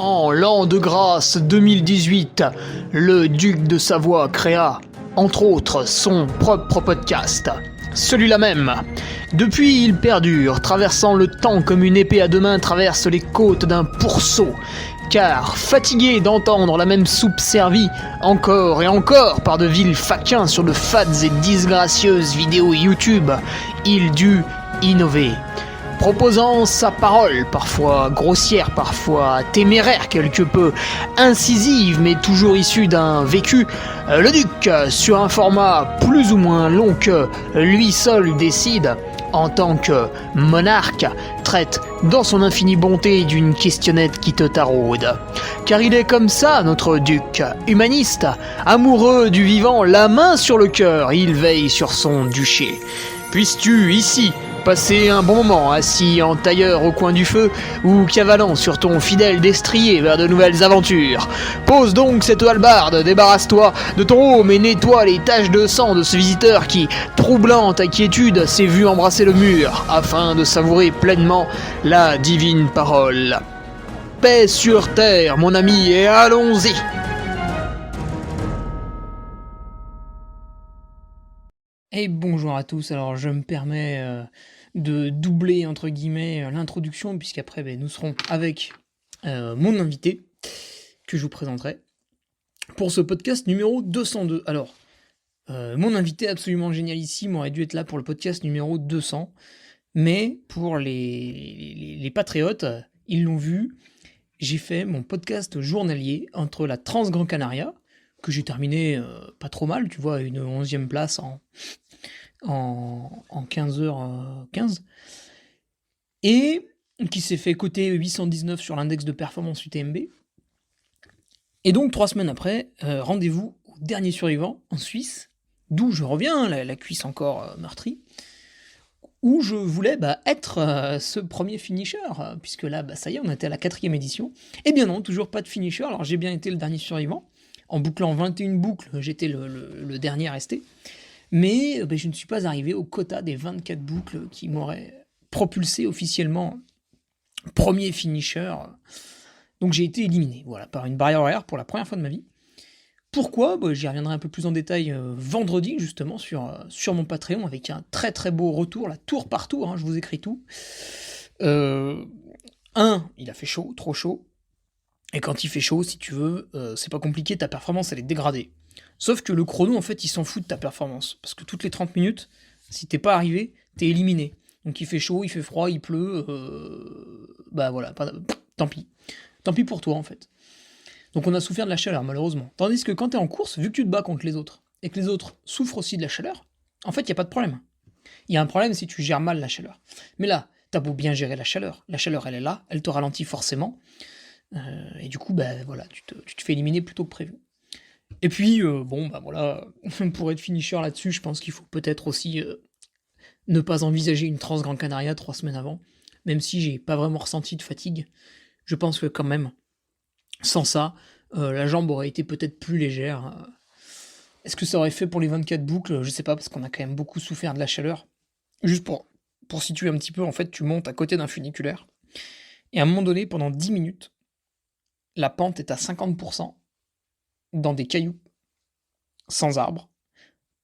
En l'an de grâce 2018, le duc de Savoie créa, entre autres, son propre podcast. Celui-là même. Depuis, il perdure, traversant le temps comme une épée à deux mains traverse les côtes d'un pourceau. Car, fatigué d'entendre la même soupe servie, encore et encore par de vils faquins sur de fades et disgracieuses vidéos YouTube, il dut innover. Proposant sa parole, parfois grossière, parfois téméraire quelque peu, incisive mais toujours issue d'un vécu, le duc, sur un format plus ou moins long que lui seul décide, en tant que monarque, traite dans son infinie bonté d'une questionnette qui te taraude. Car il est comme ça, notre duc, humaniste, amoureux du vivant, la main sur le cœur, il veille sur son duché. Puisses-tu, ici, passer un bon moment assis en tailleur au coin du feu ou cavalant sur ton fidèle destrier vers de nouvelles aventures. Pose donc cette hallebarde, débarrasse-toi de ton home et nettoie les taches de sang de ce visiteur qui, troublant ta quiétude, s'est vu embrasser le mur afin de savourer pleinement la divine parole. Paix sur terre, mon ami, et allons-y! Et bonjour à tous, alors je me permets de doubler entre guillemets l'introduction puisqu'après nous serons avec mon invité que je vous présenterai pour ce podcast numéro 202. Alors, mon invité absolument génialissime aurait dû être là pour le podcast numéro 200, mais pour les patriotes, ils l'ont vu, j'ai fait mon podcast journalier entre la Trans-Gran Canaria, que j'ai terminé pas trop mal, tu vois, une 11e place en 15h15, et qui s'est fait coter 819 sur l'index de performance UTMB. Et donc 3 semaines après, rendez-vous au dernier survivant en Suisse, d'où je reviens, la cuisse encore meurtrie, où je voulais être ce premier finisher, puisque là, ça y est, on était à la 4e édition. Eh bien non, toujours pas de finisher, alors j'ai bien été le dernier survivant. En bouclant 21 boucles, j'étais le dernier à rester. Mais je ne suis pas arrivé au quota des 24 boucles qui m'auraient propulsé officiellement premier finisher. Donc j'ai été éliminé, voilà, par une barrière horaire pour la première fois de ma vie. Pourquoi ? J'y reviendrai un peu plus en détail vendredi, justement, sur mon Patreon, avec un très très beau retour, là, tour par tour, je vous écris tout. Il a fait chaud, trop chaud. Et quand il fait chaud, si tu veux, c'est pas compliqué, ta performance elle est dégradée. Sauf que le chrono, en fait, il s'en fout de ta performance. Parce que toutes les 30 minutes, si t'es pas arrivé, t'es éliminé. Donc il fait chaud, il fait froid, il pleut, voilà, tant pis. Tant pis pour toi, en fait. Donc on a souffert de la chaleur, malheureusement. Tandis que quand t'es en course, vu que tu te bats contre les autres, et que les autres souffrent aussi de la chaleur, en fait, il n'y a pas de problème. Il y a un problème si tu gères mal la chaleur. Mais là, t'as beau bien gérer la chaleur, elle est là, elle te ralentit forcément, et du coup, voilà, tu te fais éliminer plus tôt que prévu. Et puis, voilà, pour être finisher là-dessus, je pense qu'il faut peut-être aussi ne pas envisager une Trans-Gran Canaria 3 semaines avant, même si j'ai pas vraiment ressenti de fatigue. Je pense que quand même, sans ça, la jambe aurait été peut-être plus légère. Est-ce que ça aurait fait pour les 24 boucles ? Je sais pas, parce qu'on a quand même beaucoup souffert de la chaleur. Juste pour situer un petit peu, en fait, tu montes à côté d'un funiculaire, et à un moment donné, pendant 10 minutes, la pente est à 50%, dans des cailloux, sans arbres,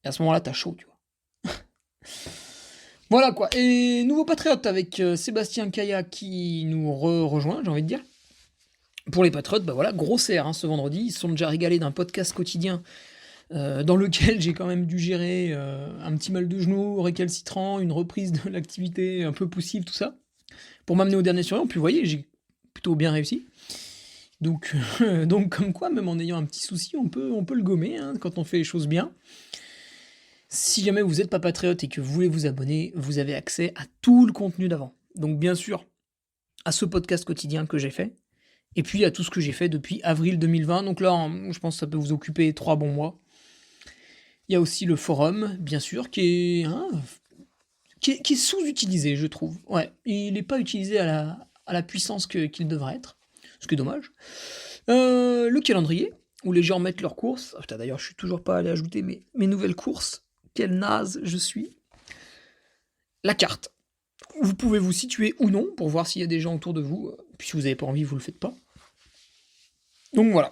et à ce moment-là, t'as chaud, tu vois. Voilà quoi, et nouveau patriote avec Sébastien Kaya qui nous rejoint, j'ai envie de dire. Pour les patriotes, voilà, gros CR ce vendredi, ils se sont déjà régalés d'un podcast quotidien dans lequel j'ai quand même dû gérer un petit mal de genou récalcitrant, une reprise de l'activité un peu poussive, tout ça, pour m'amener au dernier survivant, puis vous voyez, j'ai plutôt bien réussi. Donc comme quoi, même en ayant un petit souci, on peut le gommer quand on fait les choses bien. Si jamais vous n'êtes pas patriote et que vous voulez vous abonner, vous avez accès à tout le contenu d'avant. Donc bien sûr, à ce podcast quotidien que j'ai fait, et puis à tout ce que j'ai fait depuis avril 2020. Donc là, je pense que ça peut vous occuper 3 bons mois. Il y a aussi le forum, bien sûr, qui est sous-utilisé, je trouve. Ouais, il n'est pas utilisé à la puissance qu'il devrait être, ce qui est dommage. Le calendrier, où les gens mettent leurs courses. Putain, d'ailleurs, je suis toujours pas allé ajouter mes nouvelles courses. Quel naze je suis. La carte. Vous pouvez vous situer ou non, pour voir s'il y a des gens autour de vous. Puis si vous n'avez pas envie, vous le faites pas. Donc voilà.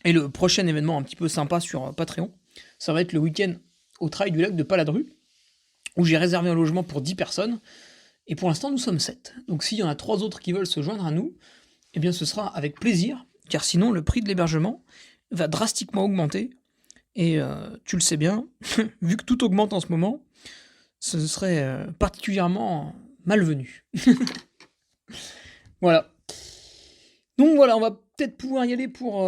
Et le prochain événement un petit peu sympa sur Patreon, ça va être le week-end au Trail du Lac de Paladru, où j'ai réservé un logement pour 10 personnes, et pour l'instant nous sommes 7. Donc s'il y en a 3 autres qui veulent se joindre à nous, eh bien ce sera avec plaisir, car sinon le prix de l'hébergement va drastiquement augmenter, et tu le sais bien, vu que tout augmente en ce moment, ce serait particulièrement malvenu. Voilà. Donc voilà, on va peut-être pouvoir y aller pour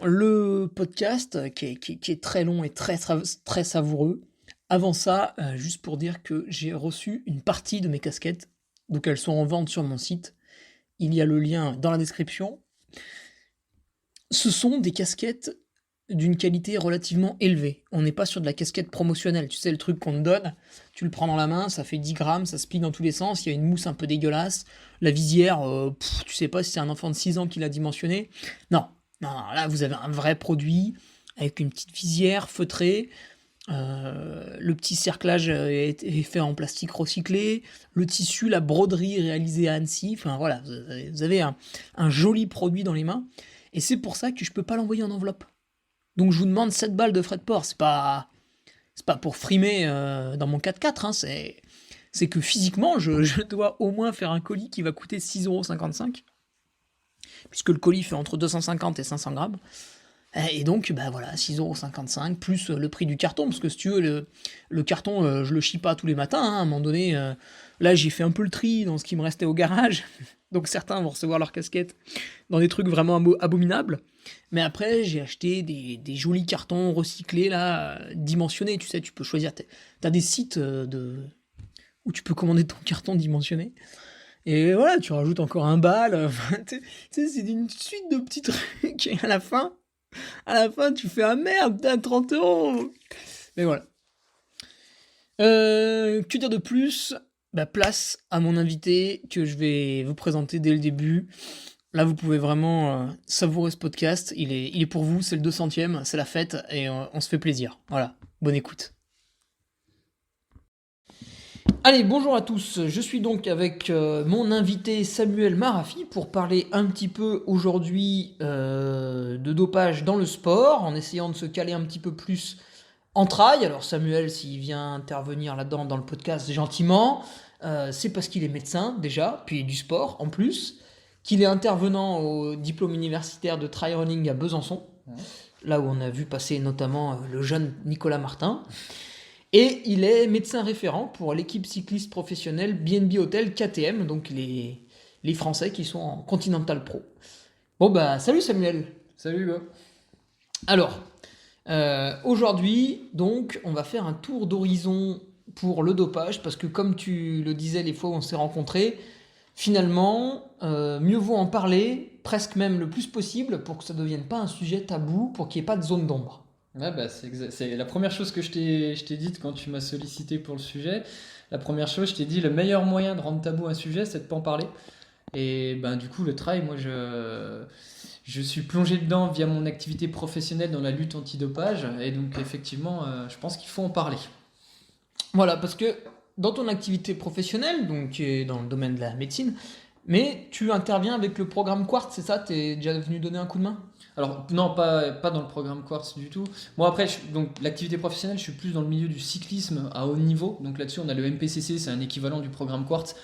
le podcast qui est très long et très savoureux. Avant ça, juste pour dire que j'ai reçu une partie de mes casquettes, donc elles sont en vente sur mon site. Il y a le lien dans la description. Ce sont des casquettes d'une qualité relativement élevée. On n'est pas sur de la casquette promotionnelle, tu sais, le truc qu'on te donne, tu le prends dans la main, ça fait 10 grammes, ça se plie dans tous les sens, il y a une mousse un peu dégueulasse, la visière, tu sais pas si c'est un enfant de 6 ans qui l'a dimensionné. Non, là vous avez un vrai produit, avec une petite visière feutrée, le petit cerclage est fait en plastique recyclé, le tissu, la broderie réalisée à Annecy, enfin voilà, vous avez un joli produit dans les mains, et c'est pour ça que je peux pas l'envoyer en enveloppe. Donc je vous demande 7 balles de frais de port, c'est pas pour frimer dans mon 4x4, hein, c'est que physiquement, je dois au moins faire un colis qui va coûter 6,55 €, puisque le colis fait entre 250 et 500 grammes. Et donc, bah voilà, 6,55 € plus le prix du carton, parce que si tu veux, le carton, je le chie pas tous les matins, hein, à un moment donné, là j'ai fait un peu le tri dans ce qui me restait au garage, donc certains vont recevoir leur casquette dans des trucs vraiment abominables, mais après j'ai acheté des jolis cartons recyclés, là, dimensionnés, tu sais, tu peux choisir, t'as des sites où tu peux commander ton carton dimensionné, et voilà, tu rajoutes encore un bal, tu sais, c'est une suite de petits trucs, et à la fin, tu fais ah merde, t'as 30 €. Mais voilà. Que dire de plus? Bah, place à mon invité que je vais vous présenter dès le début. Là, vous pouvez vraiment savourer ce podcast. Il est pour vous, c'est le 200e, c'est la fête et on se fait plaisir. Voilà, bonne écoute. Allez, bonjour à tous. Je suis donc avec mon invité Samuel Marafi pour parler un petit peu aujourd'hui de dopage dans le sport, en essayant de se caler un petit peu plus en trail. Alors Samuel, s'il vient intervenir là-dedans dans le podcast gentiment, c'est parce qu'il est médecin déjà, puis du sport en plus, qu'il est intervenant au diplôme universitaire de trail running à Besançon, là où on a vu passer notamment le jeune Nicolas Martin. Et il est médecin référent pour l'équipe cycliste professionnelle BNB Hotel KTM, donc les Français qui sont en Continental Pro. Bon bah salut Samuel. Salut gars. Alors, aujourd'hui, donc, on va faire un tour d'horizon pour le dopage, parce que comme tu le disais les fois où on s'est rencontrés, finalement, mieux vaut en parler, presque même le plus possible, pour que ça ne devienne pas un sujet tabou, pour qu'il n'y ait pas de zone d'ombre. Ouais, bah, c'est la première chose que je t'ai dite quand tu m'as sollicité pour le sujet. La première chose, je t'ai dit, le meilleur moyen de rendre tabou un sujet, c'est de pas en parler. Et ben, du coup, le trail, moi, je suis plongé dedans via mon activité professionnelle dans la lutte antidopage. Et donc, effectivement, je pense qu'il faut en parler. Voilà, parce que dans ton activité professionnelle, donc qui est dans le domaine de la médecine, mais tu interviens avec le programme Quartz, c'est ça? T'es déjà venu donner un coup de main? Alors, non, pas dans le programme Quartz du tout. Moi, après, donc, l'activité professionnelle, je suis plus dans le milieu du cyclisme à haut niveau. Donc là-dessus, on a le MPCC, c'est un équivalent du programme Quartz,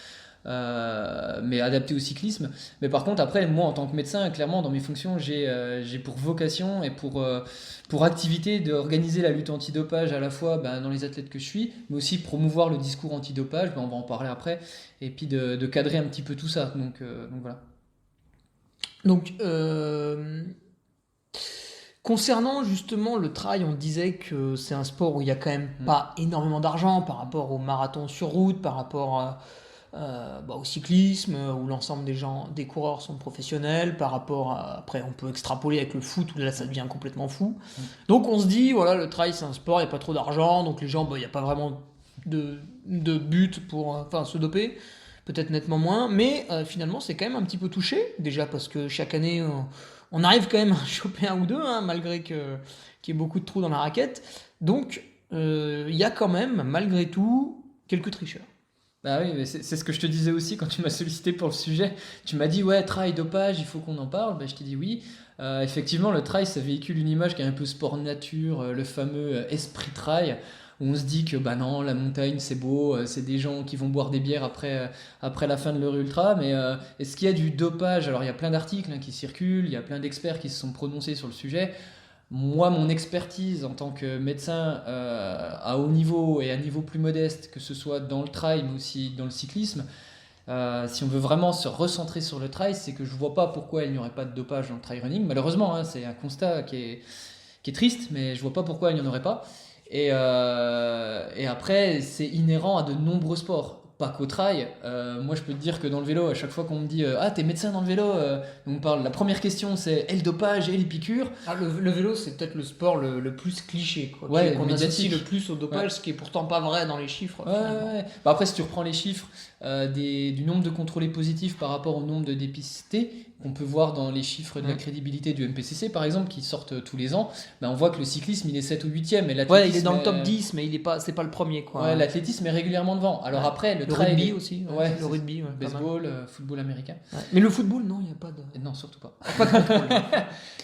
mais adapté au cyclisme. Mais par contre, après, moi, en tant que médecin, clairement, dans mes fonctions, j'ai pour vocation et pour activité d'organiser la lutte antidopage à la fois dans les athlètes que je suis, mais aussi promouvoir le discours antidopage, on va en parler après, et puis de cadrer un petit peu tout ça. Donc voilà. Donc, concernant justement le trail, on disait que c'est un sport où il y a quand même pas énormément d'argent par rapport au marathon sur route, par rapport au cyclisme, où l'ensemble des coureurs sont professionnels, par rapport après on peut extrapoler avec le foot, où là ça devient complètement fou. Donc on se dit, voilà, le trail c'est un sport, il n'y a pas trop d'argent, donc les gens, il n'y a pas vraiment de but pour se doper, peut-être nettement moins, mais finalement c'est quand même un petit peu touché, déjà parce que chaque année on arrive quand même à choper un ou deux, hein, malgré qu'il y ait beaucoup de trous dans la raquette. Donc, il y a quand même, malgré tout, quelques tricheurs. Bah oui, mais c'est ce que je te disais aussi quand tu m'as sollicité pour le sujet. Tu m'as dit, ouais, trail, dopage, il faut qu'on en parle. Bah, je t'ai dit oui. Effectivement, le trail, ça véhicule une image qui est un peu sport nature, le fameux esprit trail, où on se dit que bah non, la montagne, c'est beau, c'est des gens qui vont boire des bières après la fin de leur ultra. Mais est-ce qu'il y a du dopage? Alors, il y a plein d'articles qui circulent, il y a plein d'experts qui se sont prononcés sur le sujet. Moi, mon expertise en tant que médecin à haut niveau et à niveau plus modeste, que ce soit dans le trail mais aussi dans le cyclisme, si on veut vraiment se recentrer sur le trail, c'est que je ne vois pas pourquoi il n'y aurait pas de dopage dans le trail running. Malheureusement, hein, c'est un constat qui est triste, mais je ne vois pas pourquoi il n'y en aurait pas. Et après, c'est inhérent à de nombreux sports. Pas qu'au trail. Moi, je peux te dire que dans le vélo, à chaque fois qu'on me dit ah, t'es médecin dans le vélo, on me parle. La première question, c'est et le dopage et les piqûres. Ah, le vélo, c'est peut-être le sport le plus cliché, quoi, Ouais, qu'on médiatique. associe le plus au dopage, Ouais. ce qui est pourtant pas vrai dans les chiffres. Ouais, finalement. ouais. Bah après, si tu reprends les chiffres du nombre de contrôlés positifs par rapport au nombre de dépistés, qu'on peut voir dans les chiffres de la crédibilité du MPCC, par exemple, qui sortent tous les ans, bah on voit que le cyclisme, il est 7 ou 8e. Et Ouais, il est dans le top 10, mais c'est pas le premier, quoi. Ouais, l'athlétisme est régulièrement devant. Alors Ouais. après, le Le trail. rugby aussi. Ouais, le rugby, ouais, pas mal. baseball, football américain. Ouais. Mais le football, non, il n'y a pas de. Et non, surtout pas. Pas de contrôle.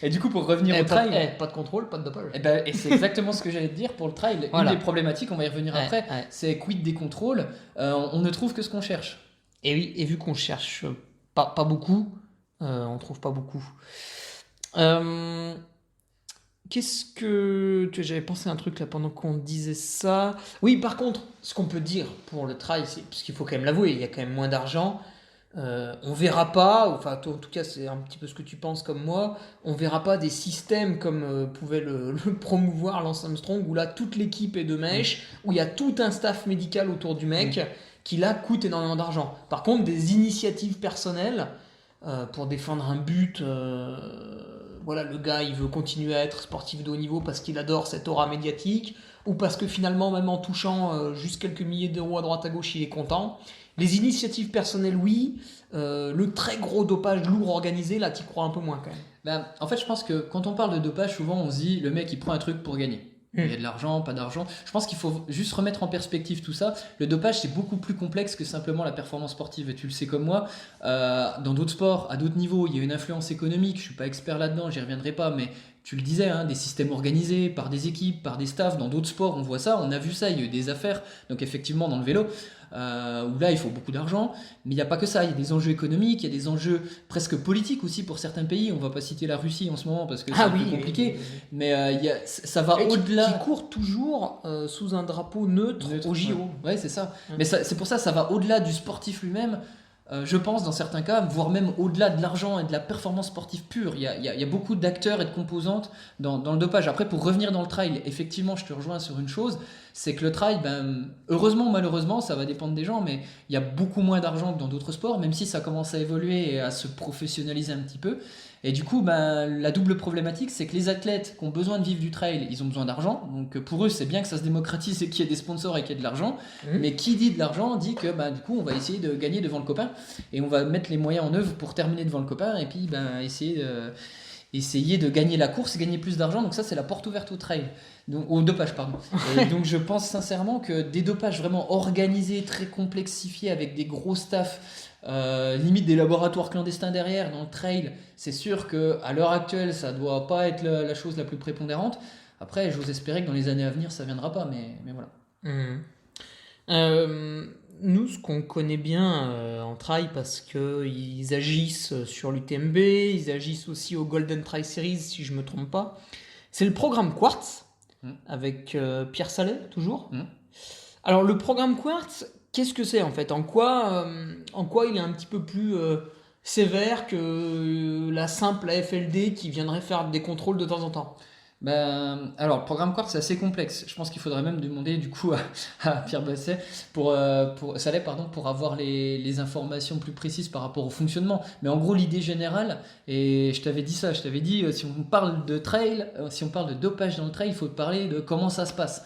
Et du coup, pour revenir au trail. Pas de contrôle, pas de dopage. Et c'est exactement ce que j'allais te dire pour le trail. Voilà. Une des problématiques, on va y revenir Ouais, après, ouais. c'est quid des contrôles. On ne trouve que ce qu'on cherche. Et oui, et vu qu'on cherche pas beaucoup, on trouve pas beaucoup. J'avais pensé à un truc là pendant qu'on disait ça. Oui, par contre, ce qu'on peut dire pour le trail, parce qu'il faut quand même l'avouer, il y a quand même moins d'argent. On verra pas, enfin toi, en tout cas c'est un petit peu ce que tu penses comme moi, on verra pas des systèmes comme pouvait le promouvoir Lance Armstrong, où là toute l'équipe est de mèche, où il y a tout un staff médical autour du mec, qui là coûte énormément d'argent. Par contre, des initiatives personnelles pour défendre un but, voilà, le gars il veut continuer à être sportif de haut niveau parce qu'il adore cette aura médiatique, ou parce que finalement même en touchant juste quelques milliers d'euros à droite à gauche il est content. Les initiatives personnelles, oui. Le très gros dopage lourd organisé, là, t'y crois un peu moins quand même. Ben, en fait, je pense que quand on parle de dopage, souvent on se dit le mec il prend un truc pour gagner. Il y a de l'argent, pas d'argent. Je pense qu'il faut juste remettre en perspective tout ça. Le dopage, c'est beaucoup plus complexe que simplement la performance sportive. Et tu le sais comme moi, dans d'autres sports, à d'autres niveaux, il y a une influence économique. Je suis pas expert là-dedans, j'y reviendrai pas, mais tu le disais, hein, des systèmes organisés par des équipes, par des staffs. Dans d'autres sports, on voit ça, on a vu ça, il y a eu des affaires. Donc effectivement, dans le vélo, où là, il faut beaucoup d'argent. Mais il n'y a pas que ça, il y a des enjeux économiques, il y a des enjeux presque politiques aussi pour certains pays. On va pas citer la Russie en ce moment parce que c'est un peu compliqué. Mais ça va au-delà. Qui court toujours sous un drapeau neutre au JO. Ouais, c'est ça. Mais c'est pour ça, ça va au-delà du sportif lui-même. Je pense dans certains cas, voire même au-delà de l'argent et de la performance sportive pure. Il y a beaucoup d'acteurs et de composantes dans le dopage. Après, pour revenir dans le trail, effectivement, je te rejoins sur une chose, c'est que le trail, heureusement ou malheureusement, ça va dépendre des gens, mais il y a beaucoup moins d'argent que dans d'autres sports, même si ça commence à évoluer et à se professionnaliser un petit peu. Et du coup, la double problématique, c'est que les athlètes qui ont besoin de vivre du trail, ils ont besoin d'argent. Donc pour eux, c'est bien que ça se démocratise et qu'il y ait des sponsors et qu'il y ait de l'argent. Mais qui dit de l'argent dit que du coup, on va essayer de gagner devant le copain. Et on va mettre les moyens en œuvre pour terminer devant le copain. Et puis essayer de gagner la course, gagner plus d'argent. Donc ça, c'est la porte ouverte au trail. Donc, au dopage, pardon. Et donc je pense sincèrement que des dopages vraiment organisés, très complexifiés, avec des gros staffs, limite des laboratoires clandestins derrière dans le trail, c'est sûr qu'à l'heure actuelle ça doit pas être la chose la plus prépondérante. Après, j'ose espérer que dans les années à venir ça viendra pas, mais voilà. Nous, ce qu'on connaît bien en trail, parce qu'ils agissent sur l'UTMB, ils agissent aussi au Golden Trail Series si je me trompe pas, c'est le programme Quartz avec Pierre Salet toujours. Alors le programme Quartz, qu'est-ce que c'est en fait ? En quoi il est un petit peu plus sévère que la simple AFLD qui viendrait faire des contrôles de temps en temps ? Alors, le programme Quartz, c'est assez complexe. Je pense qu'il faudrait même demander du coup à Pierre Basset Salet, pour avoir les informations plus précises par rapport au fonctionnement. Mais en gros, l'idée générale, et je t'avais dit ça, si on parle de trail, si on parle de dopage dans le trail, il faut parler de comment ça se passe.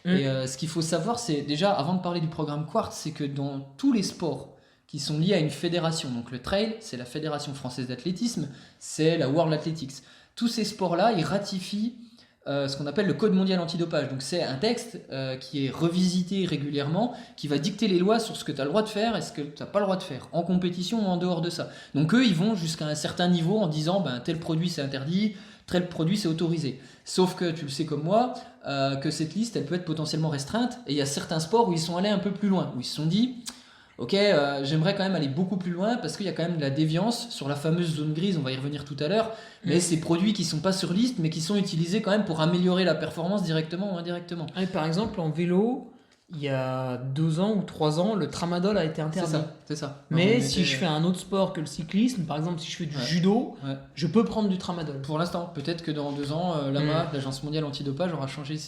Et ce qu'il faut savoir, c'est déjà, avant de parler du programme Quartz, c'est que dans tous les sports qui sont liés à une fédération, donc le trail, c'est la Fédération française d'athlétisme, c'est la World Athletics. Tous ces sports-là, ils ratifient ce qu'on appelle le Code mondial antidopage. Donc c'est un texte qui est revisité régulièrement, qui va dicter les lois sur ce que tu as le droit de faire et ce que tu n'as pas le droit de faire, en compétition ou en dehors de ça. Donc eux, ils vont jusqu'à un certain niveau en disant tel produit c'est interdit, tel produit c'est autorisé. Sauf que tu le sais comme moi, que cette liste elle peut être potentiellement restreinte, et il y a certains sports où ils sont allés un peu plus loin, où ils se sont dit ok, j'aimerais quand même aller beaucoup plus loin parce qu'il y a quand même de la déviance sur la fameuse zone grise, on va y revenir tout à l'heure, mais ces produits qui sont pas sur liste mais qui sont utilisés quand même pour améliorer la performance directement ou indirectement. Ah, par exemple, en vélo, il y a 2 ans ou 3 ans, le tramadol a été interdit. C'est ça. Mais si je fais un autre sport que le cyclisme, par exemple si je fais du judo, je peux prendre du tramadol. Pour l'instant, peut-être que dans 2 ans, l'AMA, l'Agence mondiale antidopage, aura changé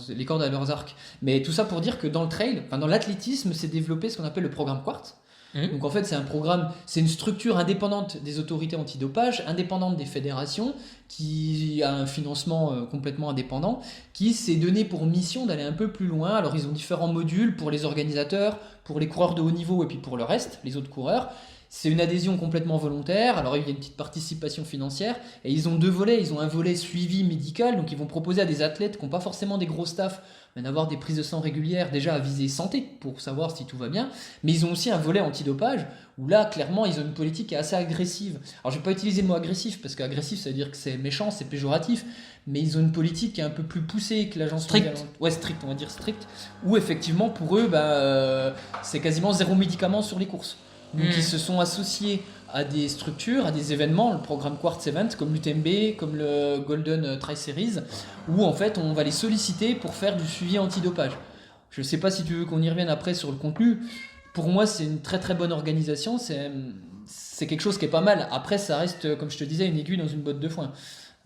les cordes à leurs arcs. Mais tout ça pour dire que dans le trail, dans l'athlétisme, s'est développé ce qu'on appelle le programme Quartz. Donc en fait, c'est un programme, c'est une structure indépendante des autorités antidopage, indépendante des fédérations, qui a un financement complètement indépendant, qui s'est donné pour mission d'aller un peu plus loin. Alors ils ont différents modules pour les organisateurs, pour les coureurs de haut niveau et puis pour le reste, les autres coureurs. C'est une adhésion complètement volontaire, alors il y a une petite participation financière, et ils ont 2 volets. Ils ont un volet suivi médical, donc ils vont proposer à des athlètes qui n'ont pas forcément des gros staffs, mais d'avoir des prises de sang régulières, déjà à visée santé, pour savoir si tout va bien. Mais ils ont aussi un volet antidopage, où là, clairement, ils ont une politique qui est assez agressive. Alors je ne vais pas utiliser le mot agressif, parce qu'agressif, ça veut dire que c'est méchant, c'est péjoratif, mais ils ont une politique qui est un peu plus poussée que l'agence mondiale. Ouais, strict, on va dire strict, où effectivement, pour eux, c'est quasiment 0 médicament sur les courses. Donc ils se sont associés à des structures, à des événements, le programme Quartz Event, comme l'UTMB, comme le Golden Tri Series, où en fait on va les solliciter pour faire du suivi antidopage. Je ne sais pas si tu veux qu'on y revienne après sur le contenu. Pour moi, c'est une très très bonne organisation, c'est quelque chose qui est pas mal. Après, ça reste, comme je te disais, une aiguille dans une botte de foin.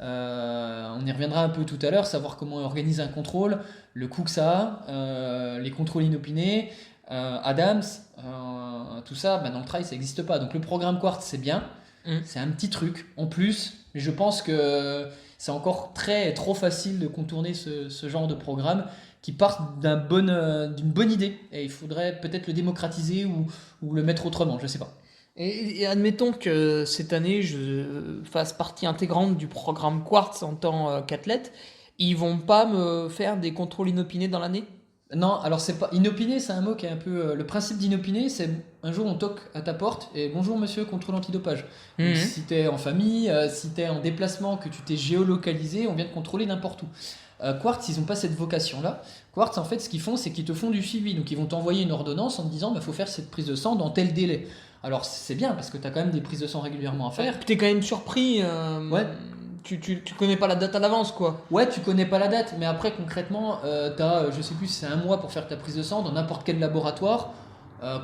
On y reviendra un peu tout à l'heure, savoir comment on organise un contrôle, le coût que ça a, les contrôles inopinés, Adams, tout ça, dans le trail ça n'existe pas. Donc le programme Quartz c'est bien, c'est un petit truc en plus, mais je pense que c'est encore trop facile de contourner ce genre de programme qui part d'une bonne idée, et il faudrait peut-être le démocratiser ou le mettre autrement, je sais pas. Et admettons que cette année je fasse partie intégrante du programme Quartz en tant qu'athlète, ils vont pas me faire des contrôles inopinés dans l'année ? Non, alors c'est pas inopiné, c'est un mot qui est un peu le principe d'inopiné, c'est un jour on toque à ta porte et bonjour monsieur, contrôle antidopage. Donc, si t'es en famille, si t'es en déplacement, que tu t'es géolocalisé, on vient te contrôler n'importe où. Quartz, ils ont pas cette vocation là. Quartz, en fait, ce qu'ils font, c'est qu'ils te font du suivi. Donc ils vont t'envoyer une ordonnance en te disant faut faire cette prise de sang dans tel délai. Alors c'est bien parce que t'as quand même des prises de sang régulièrement à faire. T'es quand même surpris. Ouais. Tu connais pas la date à l'avance, quoi. Ouais, tu connais pas la date, mais après concrètement, t'as, je sais plus, c'est 1 mois pour faire ta prise de sang dans n'importe quel laboratoire.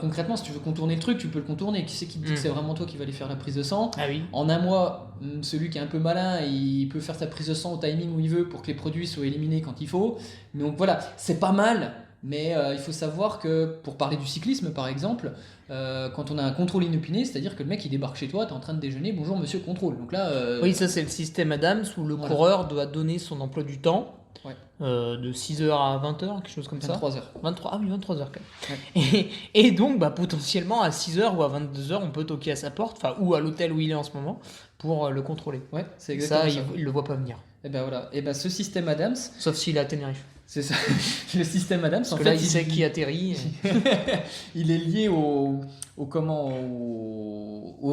Concrètement, si tu veux contourner le truc, tu peux le contourner. Qui c'est qui te dit que c'est vraiment toi qui va aller faire la prise de sang ? Ah oui. En 1 mois, celui qui est un peu malin, il peut faire sa prise de sang au timing où il veut pour que les produits soient éliminés quand il faut. Donc voilà, c'est pas mal. Mais il faut savoir que, pour parler du cyclisme par exemple, quand on a un contrôle inopiné, c'est-à-dire que le mec il débarque chez toi, t'es en train de déjeuner, bonjour monsieur contrôle. Donc là, oui, ça c'est le système Adams où le coureur doit donner son emploi du temps de 6h à 20h, quelque chose comme 23 ça. heures. 23h. Ah oui, 23h quand même. Ouais. Et donc potentiellement à 6h ou à 22h, on peut toquer à sa porte, ou à l'hôtel où il est en ce moment, pour le contrôler. Ouais, c'est exactement ça. Il le voit pas venir. Et ben voilà. Et ben ce système Adams. Sauf s'il est à Tenerife. C'est ça. Le système Adams, en fait, là, il sait qui atterrit. Il est lié au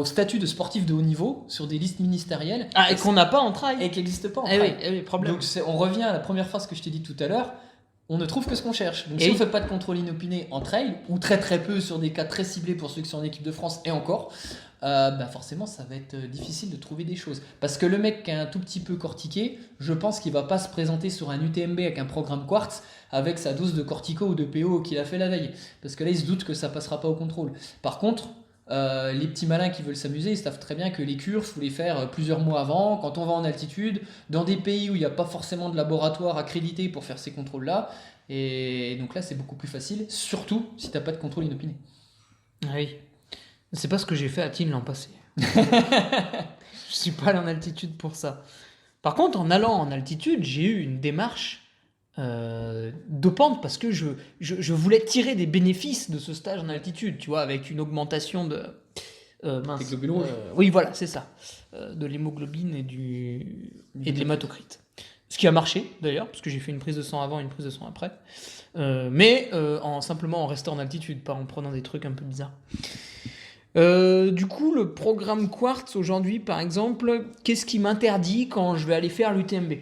statut de sportif de haut niveau sur des listes ministérielles. Ah, et qu'on n'a pas en trail. Et qui n'existe pas en trail. Oui, problème. Donc on revient à la première phrase que je t'ai dit tout à l'heure. On ne trouve que ce qu'on cherche. Donc si on ne fait pas de contrôle inopiné en trail, ou très très peu sur des cas très ciblés pour ceux qui sont en équipe de France, et encore, forcément ça va être difficile de trouver des choses. Parce que le mec qui est un tout petit peu cortiqué, je pense qu'il ne va pas se présenter sur un UTMB avec un programme Quartz avec sa dose de cortico ou de PO qu'il a fait la veille. Parce que là il se doute que ça ne passera pas au contrôle. Par contre, les petits malins qui veulent s'amuser, ils savent très bien que les cures, il faut les faire plusieurs mois avant, quand on va en altitude, dans des pays où il n'y a pas forcément de laboratoire accrédité pour faire ces contrôles-là. Et donc là, c'est beaucoup plus facile, surtout si tu n'as pas de contrôle inopiné. Oui. C'est pas ce que j'ai fait à Tignes l'an passé. Je suis pas allé en altitude pour ça. Par contre, en allant en altitude, j'ai eu une démarche dopante parce que je voulais tirer des bénéfices de ce stage en altitude, tu vois, avec une augmentation de Des globules rouges. Oui, voilà, c'est ça, de l'hémoglobine et de l'hématocrite. Ce qui a marché d'ailleurs, parce que j'ai fait une prise de sang avant et une prise de sang après. Mais simplement en restant en altitude, pas en prenant des trucs un peu bizarres. Du coup, le programme Quartz aujourd'hui, par exemple, qu'est-ce qui m'interdit quand je vais aller faire l'UTMB?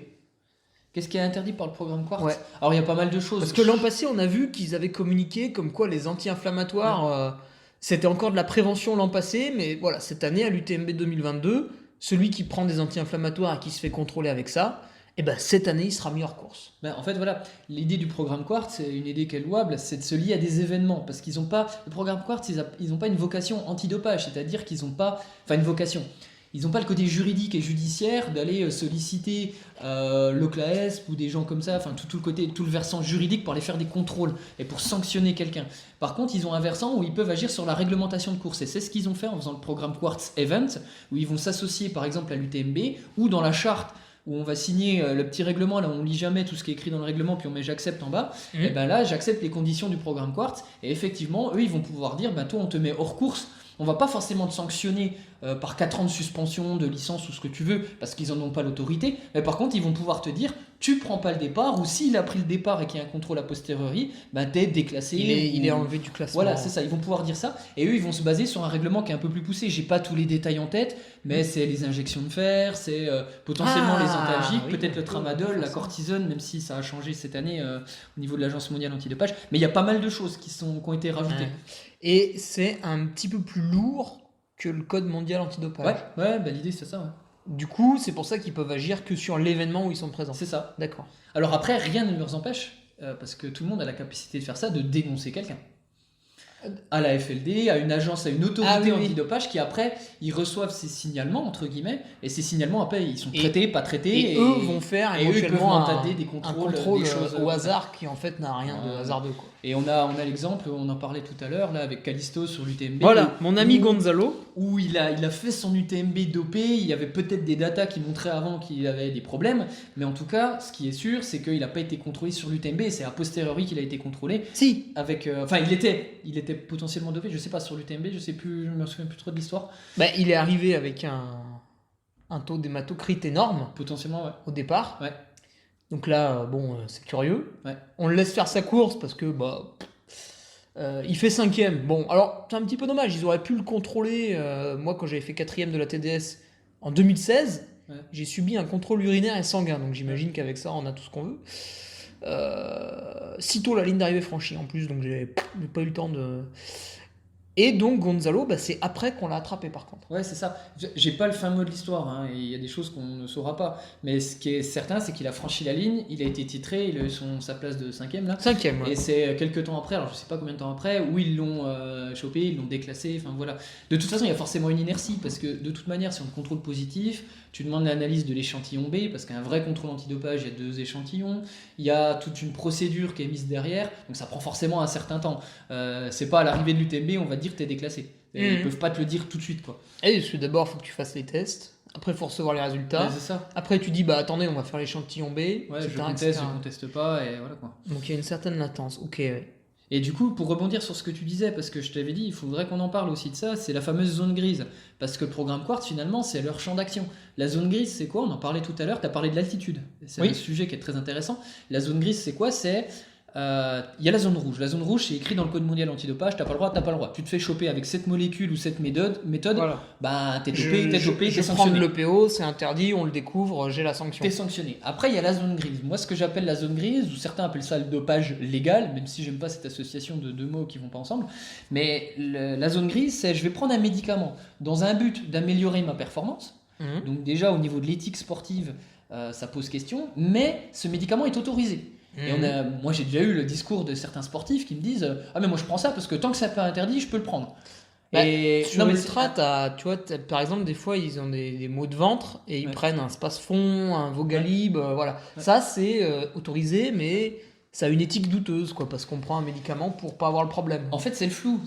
Qu'est-ce qui est interdit par le programme Quartz? Ouais. Alors il y a pas mal de choses. Parce que l'an passé, on a vu qu'ils avaient communiqué comme quoi les anti-inflammatoires, c'était encore de la prévention l'an passé, mais voilà, cette année à l'UTMB 2022, celui qui prend des anti-inflammatoires et qui se fait contrôler avec ça, et ben cette année il sera mis hors course. Ben, en fait voilà, l'idée du programme Quartz, c'est une idée qui est louable, c'est de se lier à des événements, parce qu'ils n'ont pas, le programme Quartz, ils n'ont pas une vocation antidopage, c'est-à-dire qu'ils n'ont pas, enfin une vocation. Ils n'ont pas le côté juridique et judiciaire d'aller solliciter l'OCLAESP ou des gens comme ça, enfin tout le côté, tout le versant juridique pour aller faire des contrôles et pour sanctionner quelqu'un. Par contre, ils ont un versant où ils peuvent agir sur la réglementation de course et c'est ce qu'ils ont fait en faisant le programme Quartz Event, où ils vont s'associer par exemple à l'UTMB ou dans la charte où on va signer le petit règlement, là on lit jamais tout ce qui est écrit dans le règlement, puis on met j'accepte en bas, et ben là j'accepte les conditions du programme Quartz, et effectivement eux ils vont pouvoir dire, ben toi on te met hors course, on va pas forcément te sanctionner par 4 ans de suspension, de licence ou ce que tu veux, parce qu'ils en ont pas l'autorité, mais par contre ils vont pouvoir te dire, tu prends pas le départ, ou s'il a pris le départ et qu'il y a un contrôle a posteriori, ben t'es déclassé. Il est enlevé du classement. Voilà, c'est ça, ils vont pouvoir dire ça, et eux ils vont se baser sur un règlement qui est un peu plus poussé, j'ai pas tous les détails en tête, mais c'est les injections de fer, c'est potentiellement les antalgiques, oui, peut-être le tramadol, la cortisone, même si ça a changé cette année au niveau de l'Agence mondiale antidopage, mais il y a pas mal de choses qui ont été rajoutées. Ouais. Et c'est un petit peu plus lourd que le code mondial antidopage. Ouais, bah, l'idée c'est ça, ouais. Du coup, c'est pour ça qu'ils peuvent agir que sur l'événement où ils sont présents. C'est ça. D'accord. Alors après, rien ne leur empêche, parce que tout le monde a la capacité de faire ça, de dénoncer quelqu'un. À la FLD, à une agence, à une autorité antidopage qui après, ils reçoivent ces signalements, entre guillemets, et ces signalements après, ils sont traités, pas traités. Et eux vont faire éventuellement des contrôles, un contrôle des choses au hasard qui en fait n'a rien de hasardeux. Quoi. Et on a l'exemple, on en parlait tout à l'heure, là, avec Callisto sur l'UTMB. Voilà, mon ami Gonzalo. Où il a fait son UTMB dopé, il y avait peut-être des datas qui montraient avant qu'il avait des problèmes, mais en tout cas, ce qui est sûr, c'est qu'il n'a pas été contrôlé sur l'UTMB, et c'est a posteriori qu'il a été contrôlé. Si. Avec, enfin, il était potentiellement dopé, je sais pas, sur l'UTMB, je me souviens plus trop de l'histoire. Bah, il est arrivé avec un taux d'hématocrite énorme. Potentiellement, ouais. Au départ. Ouais. Donc là, c'est curieux. Ouais. On le laisse faire sa course parce que il fait 5ème. Bon, alors c'est un petit peu dommage. Ils auraient pu le contrôler. Moi, quand j'avais fait 4ème de la TDS en 2016, j'ai subi un contrôle urinaire et sanguin. Donc j'imagine qu'avec ça, on a tout ce qu'on veut. Sitôt la ligne d'arrivée franchie en plus, donc j'ai pas eu le temps de... Et donc Gonzalo, c'est après qu'on l'a attrapé par contre. Ouais, c'est ça. J'ai pas le fin mot de l'histoire, hein, et il y a des choses qu'on ne saura pas. Mais ce qui est certain, c'est qu'il a franchi la ligne, il a été titré, il a eu sa place de 5ème là. 5ème, ouais. Et c'est quelques temps après, alors je sais pas combien de temps après, où ils l'ont chopé, ils l'ont déclassé, enfin voilà. De toute façon, il y a forcément une inertie, parce que de toute manière, si on contrôle positif, tu demandes l'analyse de l'échantillon B, parce qu'un vrai contrôle antidopage, il y a 2 échantillons, il y a toute une procédure qui est mise derrière, donc ça prend forcément un certain temps. C'est pas à l'arrivée de l'UTMB, on va te dire que t'es déclassé. Et ils peuvent pas te le dire tout de suite, quoi. Et parce que d'abord, il faut que tu fasses les tests. Après, il faut recevoir les résultats. C'est ça. Après, tu dis, attendez, on va faire l'échantillon B. Ouais, je conteste pas, et voilà, quoi. Donc, il y a une certaine latence. Ok, ouais. Et du coup, pour rebondir sur ce que tu disais, parce que je t'avais dit, il faudrait qu'on en parle aussi de ça, c'est la fameuse zone grise. Parce que le programme Quartz, finalement, c'est leur champ d'action. La zone grise, c'est quoi? On en parlait tout à l'heure, tu as parlé de l'altitude. C'est un sujet qui est très intéressant. La zone grise, c'est quoi? C'est... Il y a la zone rouge. La zone rouge, c'est écrit dans le code mondial antidopage, t'as pas le droit. Tu te fais choper avec cette molécule ou cette méthode, voilà. T'es dopé, t'es sanctionné. Je prends de l'EPO, c'est interdit, on le découvre, j'ai la sanction. T'es sanctionné. Après, il y a la zone grise. Moi, ce que j'appelle la zone grise, ou certains appellent ça le dopage légal, même si j'aime pas cette association de deux mots qui vont pas ensemble, mais la zone grise, c'est je vais prendre un médicament dans un but d'améliorer ma performance. Donc déjà, au niveau de l'éthique sportive, ça pose question, mais ce médicament est autorisé. Et moi j'ai déjà eu le discours de certains sportifs qui me disent ah mais moi je prends ça parce que tant que c'est pas interdit je peux le prendre. Sur l'ultra, tu vois, par exemple des fois ils ont des maux de ventre et ils prennent un Spasfon, un Vogalib, voilà. Ça c'est autorisé mais ça a une éthique douteuse quoi parce qu'on prend un médicament pour pas avoir le problème. En fait c'est le flou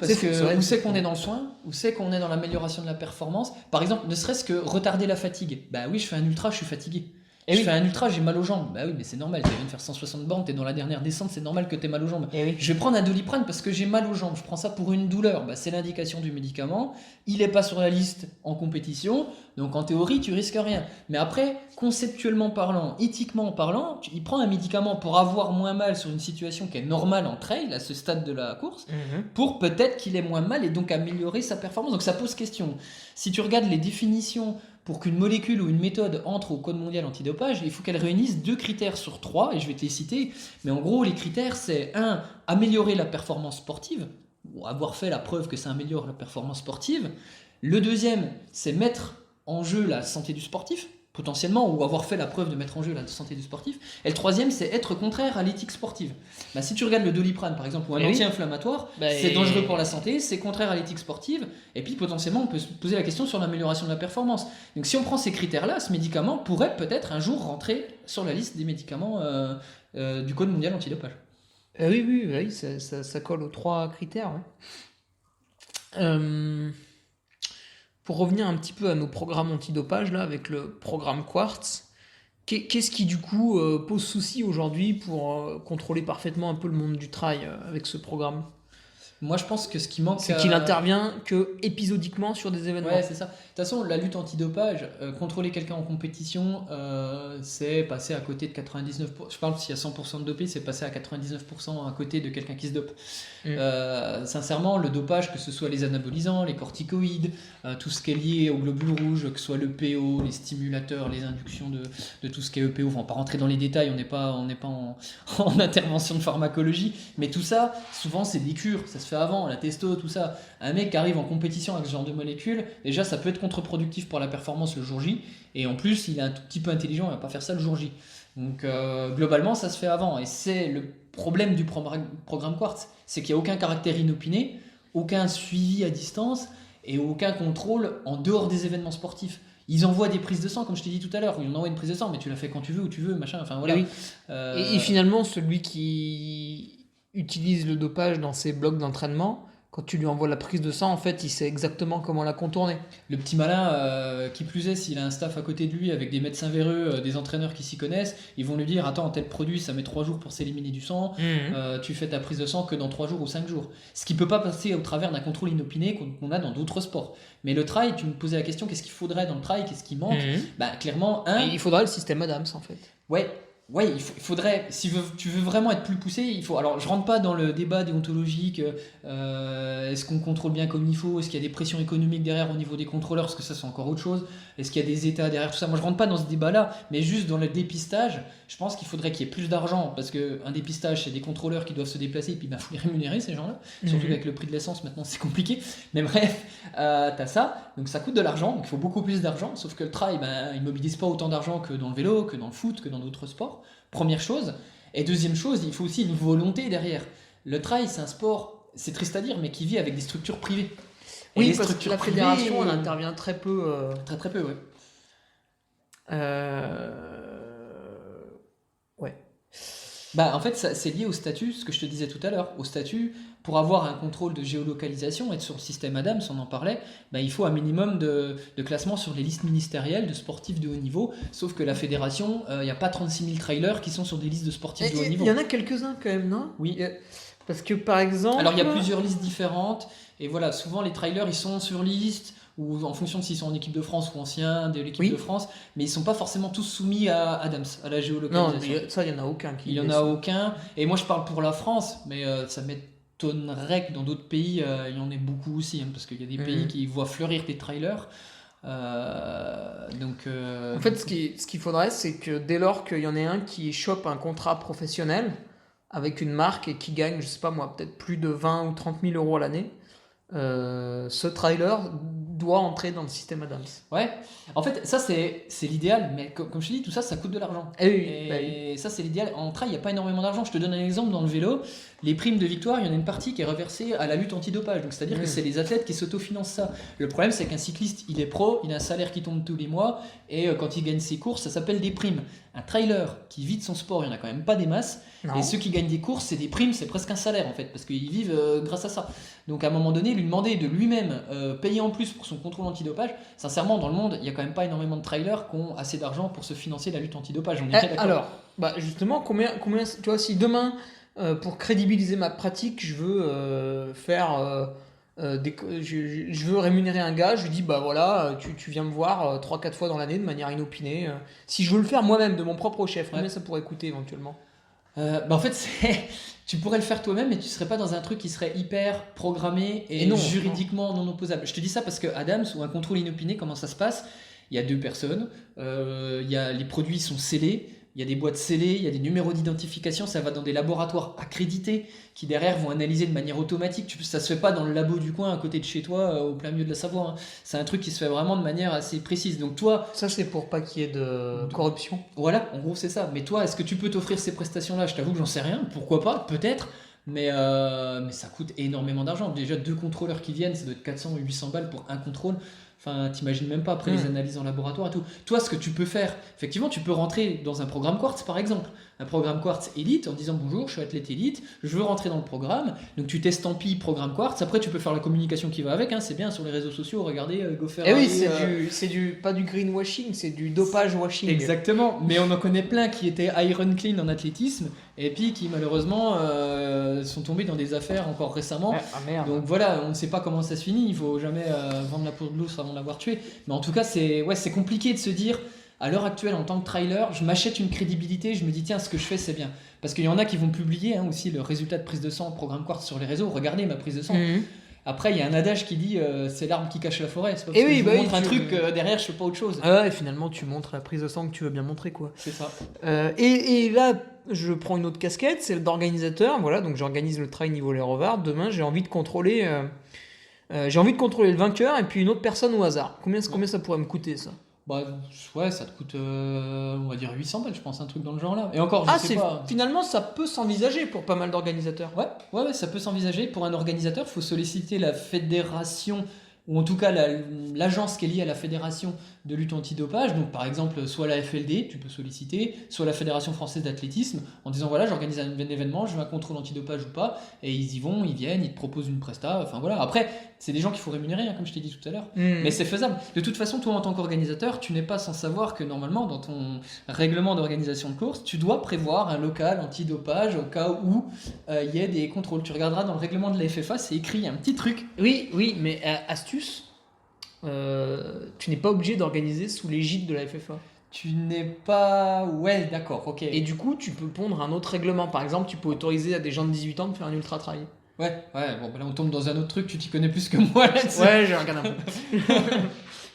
parce que où c'est qu'on est dans le soin, où c'est qu'on est dans l'amélioration de la performance. Par exemple ne serait-ce que retarder la fatigue. Bah oui je fais un ultra je suis fatigué. Eh je oui. fais un ultra, j'ai mal aux jambes. Bah oui, mais c'est normal, tu viens de faire 160 bornes, t'es dans la dernière descente, c'est normal que t'aies mal aux jambes. Eh oui. Je vais prendre un Doliprane parce que j'ai mal aux jambes. Je prends ça pour une douleur. Bah, c'est l'indication du médicament. Il n'est pas sur la liste en compétition. Donc en théorie, tu risques rien. Mais après, conceptuellement parlant, éthiquement parlant, il prend un médicament pour avoir moins mal sur une situation qui est normale en trail à ce stade de la course, pour peut-être qu'il ait moins mal et donc améliorer sa performance. Donc ça pose question. Si tu regardes les définitions pour qu'une molécule ou une méthode entre au Code mondial antidopage, il faut qu'elle réunisse 2 critères sur 3, et je vais te les citer. Mais en gros, les critères, c'est 1, améliorer la performance sportive, ou avoir fait la preuve que ça améliore la performance sportive. Le deuxième, c'est mettre en jeu la santé du sportif, potentiellement, ou avoir fait la preuve de mettre en jeu la santé du sportif. Et le troisième, c'est être contraire à l'éthique sportive. Bah, si tu regardes le Doliprane, par exemple, ou un Eh oui. anti-inflammatoire, c'est dangereux pour la santé, c'est contraire à l'éthique sportive, et puis potentiellement, on peut se poser la question sur l'amélioration de la performance. Donc si on prend ces critères-là, ce médicament pourrait peut-être un jour rentrer sur la liste des médicaments du Code mondial antidopage. Oui, ça colle aux 3 critères. Ouais. Pour revenir un petit peu à nos programmes antidopage, là, avec le programme Quartz, qu'est-ce qui du coup pose souci aujourd'hui pour contrôler parfaitement un peu le monde du trail avec ce programme? Moi, je pense que ce qui manque... C'est qu'il intervient que épisodiquement sur des événements. Ouais, c'est ça. De toute façon, la lutte antidopage, contrôler quelqu'un en compétition, c'est passer à côté de 99%. Je parle s'il y a 100% de dopé, c'est passer à 99% à côté de quelqu'un qui se dope. Sincèrement, le dopage, que ce soit les anabolisants, les corticoïdes, tout ce qui est lié aux globules rouges, que ce soit le PO, les stimulateurs, les inductions de tout ce qui est EPO, enfin, on va pas rentrer dans les détails, on n'est pas en intervention de pharmacologie, mais tout ça, souvent, c'est des cures, ça se fait avant, la testo, tout ça. Un mec qui arrive en compétition avec ce genre de molécules, déjà ça peut être contre-productif pour la performance le jour J, et en plus il est un tout petit peu intelligent, il va pas faire ça le jour J. Donc globalement ça se fait avant, et c'est le problème du programme Quartz, c'est qu'il n'y a aucun caractère inopiné, aucun suivi à distance, et aucun contrôle en dehors des événements sportifs. Ils envoient des prises de sang, comme je t'ai dit tout à l'heure. Ils envoient une prise de sang, mais tu la fais quand tu veux, où tu veux, machin. Enfin voilà. Et, et finalement, celui qui utilise le dopage dans ses blocs d'entraînement, quand tu lui envoies la prise de sang, en fait, il sait exactement comment la contourner. Le petit malin, qui plus est, s'il a un staff à côté de lui avec des médecins véreux, des entraîneurs qui s'y connaissent, ils vont lui dire: attends, tel produit, ça met 3 jours pour s'éliminer du sang, tu fais ta prise de sang que dans 3 jours ou 5 jours. Ce qui peut pas passer au travers d'un contrôle inopiné qu'on a dans d'autres sports. Mais le trail, tu me posais la question, qu'est-ce qu'il faudrait dans le trail, qu'est-ce qui manque? Bah, clairement, Et il faudrait le système Adams, en fait. Ouais, il faudrait, si tu veux vraiment être plus poussé, il faut. Alors, je rentre pas dans le débat déontologique, est-ce qu'on contrôle bien comme il faut, est-ce qu'il y a des pressions économiques derrière au niveau des contrôleurs, parce que ça c'est encore autre chose, est-ce qu'il y a des états derrière tout ça. Moi je rentre pas dans ce débat-là, mais juste dans le dépistage, je pense qu'il faudrait qu'il y ait plus d'argent, parce qu'un dépistage c'est des contrôleurs qui doivent se déplacer, et puis il faut les rémunérer ces gens-là, surtout avec le prix de l'essence maintenant c'est compliqué, mais bref, t'as ça, donc ça coûte de l'argent, donc il faut beaucoup plus d'argent, sauf que le trail, il mobilise pas autant d'argent que dans le vélo, que dans le foot, que dans d'autres sports. Première chose. Et deuxième chose, il faut aussi une volonté derrière. Le trail, c'est un sport, c'est triste à dire, mais qui vit avec des structures privées. Et Oui, les parce que structures la privées, fédération, elle intervient très peu. Très très peu, ouais. Ouais. Bah, en fait, c'est lié au statut, ce que je te disais tout à l'heure. Au statut, pour avoir un contrôle de géolocalisation, être sur le système Adams, on en parlait, il faut un minimum de classement sur les listes ministérielles de sportifs de haut niveau. Sauf que la fédération, il n'y a pas 36 000 trailers qui sont sur des listes de sportifs de haut niveau. Il y en a quelques-uns quand même, non? Oui. Parce que par exemple. Alors, il y a plusieurs listes différentes. Et voilà, souvent les trailers, ils sont sur liste, ou en fonction de s'ils sont en équipe de France ou anciens de l'équipe de France, mais ils sont pas forcément tous soumis à Adams, à la géolocalisation. Non, mais ça, il y en a aucun qui. Il y en a aucun. Et moi, je parle pour la France, mais ça m'étonnerait que dans d'autres pays, il y en ait beaucoup aussi, parce qu'il y a des pays qui voient fleurir des trailers. En fait, ce qu'il faudrait, c'est que dès lors qu'il y en ait un qui chope un contrat professionnel avec une marque et qui gagne, je sais pas moi, peut-être plus de 20 ou 30 000 euros à l'année, ce trailer doit entrer dans le système Adams. Ouais, en fait, ça c'est l'idéal, mais comme je te dis, tout ça, ça coûte de l'argent. Et ça, c'est l'idéal. En trail, il n'y a pas énormément d'argent. Je te donne un exemple dans le vélo. Les primes de victoire, il y en a une partie qui est reversée à la lutte antidopage. Donc, c'est-à-dire que c'est les athlètes qui s'autofinancent ça. Le problème, c'est qu'un cycliste, il est pro, il a un salaire qui tombe tous les mois, et quand il gagne ses courses, ça s'appelle des primes. Un trailer qui vit de son sport, il n'y en a quand même pas des masses. Non. Et ceux qui gagnent des courses, c'est des primes, c'est presque un salaire en fait, parce qu'ils vivent grâce à ça. Donc à un moment donné, lui demander de lui-même payer en plus pour son contrôle antidopage, sincèrement, dans le monde, il y a quand même pas énormément de trailers qui ont assez d'argent pour se financer la lutte antidopage. On est bien d'accord. Alors, justement, combien, tu vois, si demain, pour crédibiliser ma pratique, je veux je veux rémunérer un gars, je lui dis, bah voilà, tu viens me voir 3-4 fois dans l'année de manière inopinée. Si je veux le faire moi-même, de mon propre chef, combien ça pourrait coûter éventuellement? En fait, tu pourrais le faire toi-même, mais tu serais pas dans un truc qui serait hyper programmé et non, juridiquement non opposable. Je te dis ça parce que Adams ou un contrôle inopiné, comment ça se passe? Il y a 2 personnes, les produits sont scellés, il y a des boîtes scellées, il y a des numéros d'identification, ça va dans des laboratoires accrédités qui derrière vont analyser de manière automatique. Ça se fait pas dans le labo du coin à côté de chez toi, au plein milieu de la Savoie, hein. C'est un truc qui se fait vraiment de manière assez précise. Donc toi, Ça, c'est pour pas qu'il y ait de corruption. voilà, en gros c'est ça. Mais toi, est-ce que tu peux t'offrir ces prestations-là? Je t'avoue que j'en sais rien. Pourquoi pas? Peut-être. Mais ça coûte énormément d'argent. Déjà 2 contrôleurs qui viennent, ça doit être 400 ou 800 balles pour un contrôle. Enfin, t'imagines même pas après les analyses en laboratoire et tout. Toi, ce que tu peux faire, effectivement, tu peux rentrer dans un programme Quartz par exemple. Un programme Quartz Elite en disant bonjour, je suis athlète élite, je veux rentrer dans le programme. Donc tu t'estampilles programme Quartz. Après, tu peux faire la communication qui va avec. Hein. C'est bien sur les réseaux sociaux. Regardez, GoFerrari. Et oui, c'est pas du greenwashing, c'est du dopage washing. Exactement. Mais on en connaît plein qui étaient iron clean en athlétisme et puis qui malheureusement sont tombés dans des affaires encore récemment. Ah merde. Donc voilà, on ne sait pas comment ça se finit. Il faut jamais vendre la peau de l'ours avant de l'avoir tué. Mais en tout cas, c'est compliqué de se dire. À l'heure actuelle, en tant que trailer, je m'achète une crédibilité, je me dis tiens, ce que je fais c'est bien. Parce qu'il y en a qui vont publier aussi le résultat de prise de sang, programme Quartz sur les réseaux, regardez ma prise de sang. Après, il y a un adage qui dit c'est l'arbre qui cache la forêt. C'est pas parce que je vous montre un truc derrière, je fais pas autre chose. Et finalement, tu montres la prise de sang que tu veux bien montrer, quoi. C'est ça. Et là, je prends une autre casquette, celle d'organisateur. Voilà, donc j'organise le trail niveau Les Rovards. Demain, j'ai envie de contrôler le vainqueur et puis une autre personne au hasard. Combien ça pourrait me coûter, ça? Ça te coûte, on va dire 800 balles, je pense, un truc dans le genre là. Et encore, je sais pas. Finalement, ça peut s'envisager pour pas mal d'organisateurs. Ouais, ça peut s'envisager. Pour un organisateur, il faut solliciter la fédération, ou en tout cas l'agence qui est liée à la fédération de lutte antidopage. Donc par exemple, soit la FLD, tu peux solliciter, soit la Fédération Française d'Athlétisme, en disant voilà, j'organise un événement, je veux un contrôle antidopage ou pas, et ils y vont, ils viennent, ils te proposent une presta, enfin voilà. Après, c'est des gens qu'il faut rémunérer, hein, comme je t'ai dit tout à l'heure, mais c'est faisable. De toute façon, toi en tant qu'organisateur, tu n'es pas sans savoir que normalement, dans ton règlement d'organisation de course, tu dois prévoir un local antidopage au cas où il y ait des contrôles. Tu regarderas dans le règlement de la FFA, c'est écrit, il y a un petit truc. Oui, mais astuce, tu n'es pas obligé d'organiser sous l'égide de la FFA. Tu n'es pas... Ouais, d'accord, ok. Et du coup, tu peux pondre un autre règlement. Par exemple, tu peux autoriser à des gens de 18 ans de faire un ultra-trail. Ouais, bon, là on tombe dans un autre truc, tu t'y connais plus que moi là-dessus. Ouais, je regarde un peu.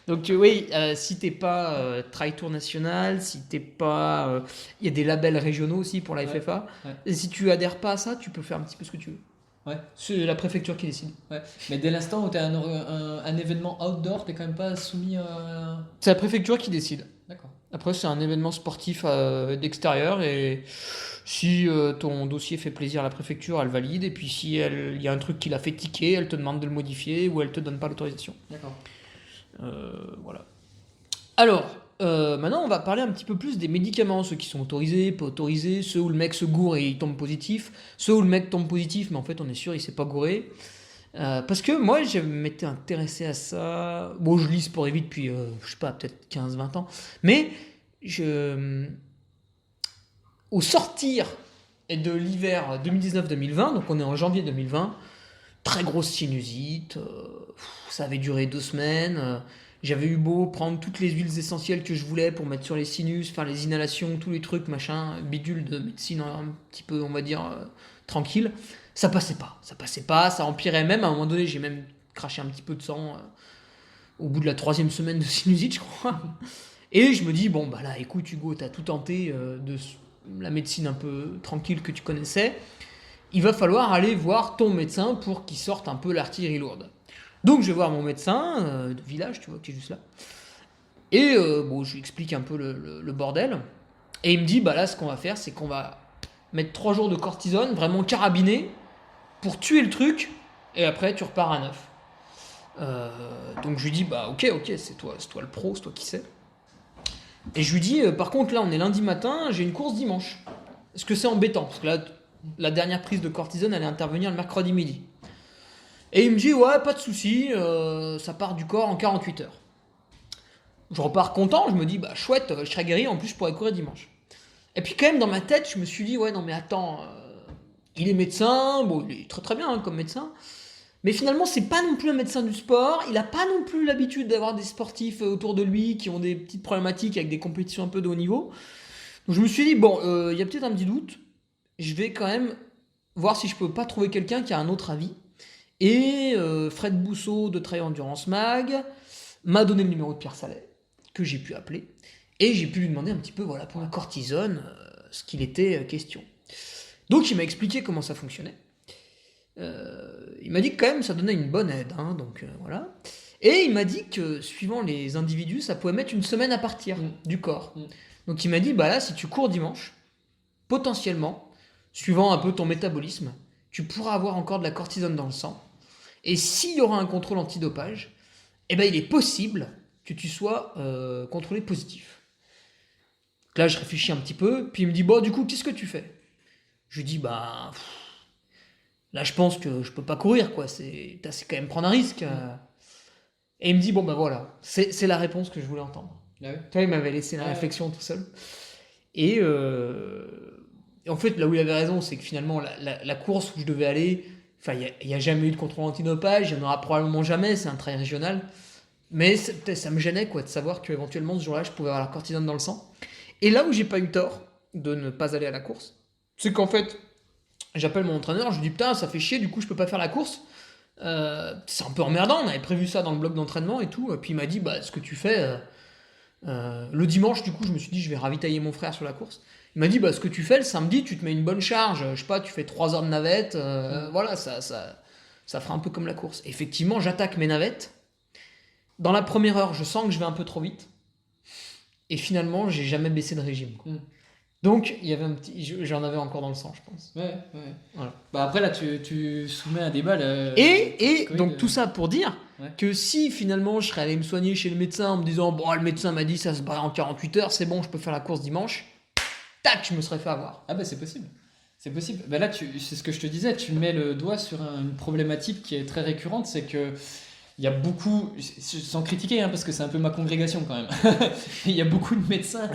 Donc oui, si t'es pas Trail Tour National, si t'es pas... Il y a des labels régionaux aussi pour la FFA. Ouais. Et si tu adhères pas à ça, tu peux faire un petit peu ce que tu veux. Ouais. C'est la préfecture qui décide. Ouais. Mais dès l'instant où tu as un événement outdoor, t'es quand même pas soumis à... C'est la préfecture qui décide. D'accord. Après, c'est un événement sportif d'extérieur et si ton dossier fait plaisir à la préfecture, elle valide. Et puis si il y a un truc qui l'a fait tiquer, elle te demande de le modifier ou elle te donne pas l'autorisation. D'accord. Voilà. Alors, maintenant, on va parler un petit peu plus des médicaments, ceux qui sont autorisés, pas autorisés, ceux où le mec se gourre et il tombe positif, ceux où le mec tombe positif, mais en fait, on est sûr, il s'est pas gouré. Parce que moi, je m'étais intéressé à ça. Bon, je lis Sport et Vie depuis, je sais pas, peut-être 15-20 ans. Mais au sortir de l'hiver 2019-2020, donc on est en janvier 2020, très grosse sinusite, ça avait duré 2 semaines. J'avais eu beau prendre toutes les huiles essentielles que je voulais pour mettre sur les sinus, faire les inhalations, tous les trucs, machin, bidule de médecine un petit peu, on va dire, tranquille. Ça passait pas, ça empirait même. À un moment donné, j'ai même craché un petit peu de sang au bout de la 3e semaine de sinusite, je crois. Et je me dis, bon, bah là, écoute, Hugo, t'as tout tenté de la médecine un peu tranquille que tu connaissais. Il va falloir aller voir ton médecin pour qu'il sorte un peu l'artillerie lourde. Donc, je vais voir mon médecin de village, tu vois, qui est juste là. Et je lui explique un peu le bordel. Et il me dit, bah là, ce qu'on va faire, c'est qu'on va mettre 3 jours de cortisone, vraiment carabiné, pour tuer le truc, et après tu repars à neuf. Donc je lui dis bah ok, c'est toi le pro, c'est toi qui sais. Et je lui dis par contre là on est lundi matin, j'ai une course dimanche. Est-ce que c'est embêtant? Parce que là la dernière prise de cortisone allait intervenir le mercredi midi. Et il me dit, ouais, pas de souci, ça part du corps en 48 heures. Je repars content, je me dis, bah chouette, je serai guéri, en plus je pourrais courir dimanche. Et puis quand même dans ma tête, je me suis dit, ouais, non mais attends, il est médecin, bon, il est très très bien comme médecin, mais finalement c'est pas non plus un médecin du sport, il a pas non plus l'habitude d'avoir des sportifs autour de lui qui ont des petites problématiques avec des compétitions un peu de haut niveau. Donc je me suis dit, bon, il y a peut-être un petit doute, je vais quand même voir si je peux pas trouver quelqu'un qui a un autre avis. Et Fred Bousseau de Trail Endurance Mag m'a donné le numéro de Pierre Salet, que j'ai pu appeler, et j'ai pu lui demander un petit peu, voilà, pour la cortisone, ce qu'il était question. Donc il m'a expliqué comment ça fonctionnait. Il m'a dit que quand même ça donnait une bonne aide, hein, donc voilà. Et il m'a dit que suivant les individus, ça pouvait mettre une semaine à partir du corps. Donc il m'a dit, bah là, si tu cours dimanche, potentiellement, suivant un peu ton métabolisme, tu pourras avoir encore de la cortisone dans le sang. Et s'il y aura un contrôle antidopage, eh ben, il est possible que tu sois contrôlé positif. Donc là, je réfléchis un petit peu, puis il me dit, bon, du coup, qu'est-ce que tu fais? Je lui dis, bah, là, je pense que je peux pas courir, quoi. C'est quand même prendre un risque. Et il me dit, bon, bah voilà, c'est la réponse que je voulais entendre. Ah ouais. Tu vois, il m'avait laissé la réflexion tout seul. Et en fait, là où il avait raison, c'est que finalement, la course où je devais aller, enfin, il n'y a jamais eu de contrôle antidopage, il n'y en aura probablement jamais, c'est un trail régional. Mais ça me gênait, quoi, de savoir qu'éventuellement, ce jour-là, je pouvais avoir la cortisone dans le sang. Et là où j'ai pas eu tort de ne pas aller à la course, c'est qu'en fait, j'appelle mon entraîneur, je lui dis, putain, ça fait chier, du coup, je peux pas faire la course. C'est un peu emmerdant, on avait prévu ça dans le bloc d'entraînement et tout. Et puis il m'a dit, bah, ce que tu fais, le dimanche, du coup, je me suis dit, je vais ravitailler mon frère sur la course. Il m'a dit, bah, ce que tu fais le samedi, tu te mets une bonne charge, je sais pas, tu fais 3 heures de navette, voilà, ça fera un peu comme la course. Effectivement, j'attaque mes navettes. Dans la première heure, je sens que je vais un peu trop vite. Et finalement, j'ai jamais baissé de régime, quoi. Donc, il y avait j'en avais encore dans le sang, je pense. Ouais. Voilà. Bah après, là, tu soumets un débat. Et donc, tout ça pour dire que si finalement je serais allé me soigner chez le médecin en me disant, bon, le médecin m'a dit ça se barre en 48 heures, c'est bon, je peux faire la course dimanche, tac, je me serais fait avoir. Ah bah c'est possible. C'est possible. Bah là, c'est ce que je te disais, tu mets le doigt sur une problématique qui est très récurrente, c'est que il y a beaucoup, sans critiquer, hein, parce que c'est un peu ma congrégation quand même, il y a beaucoup de médecins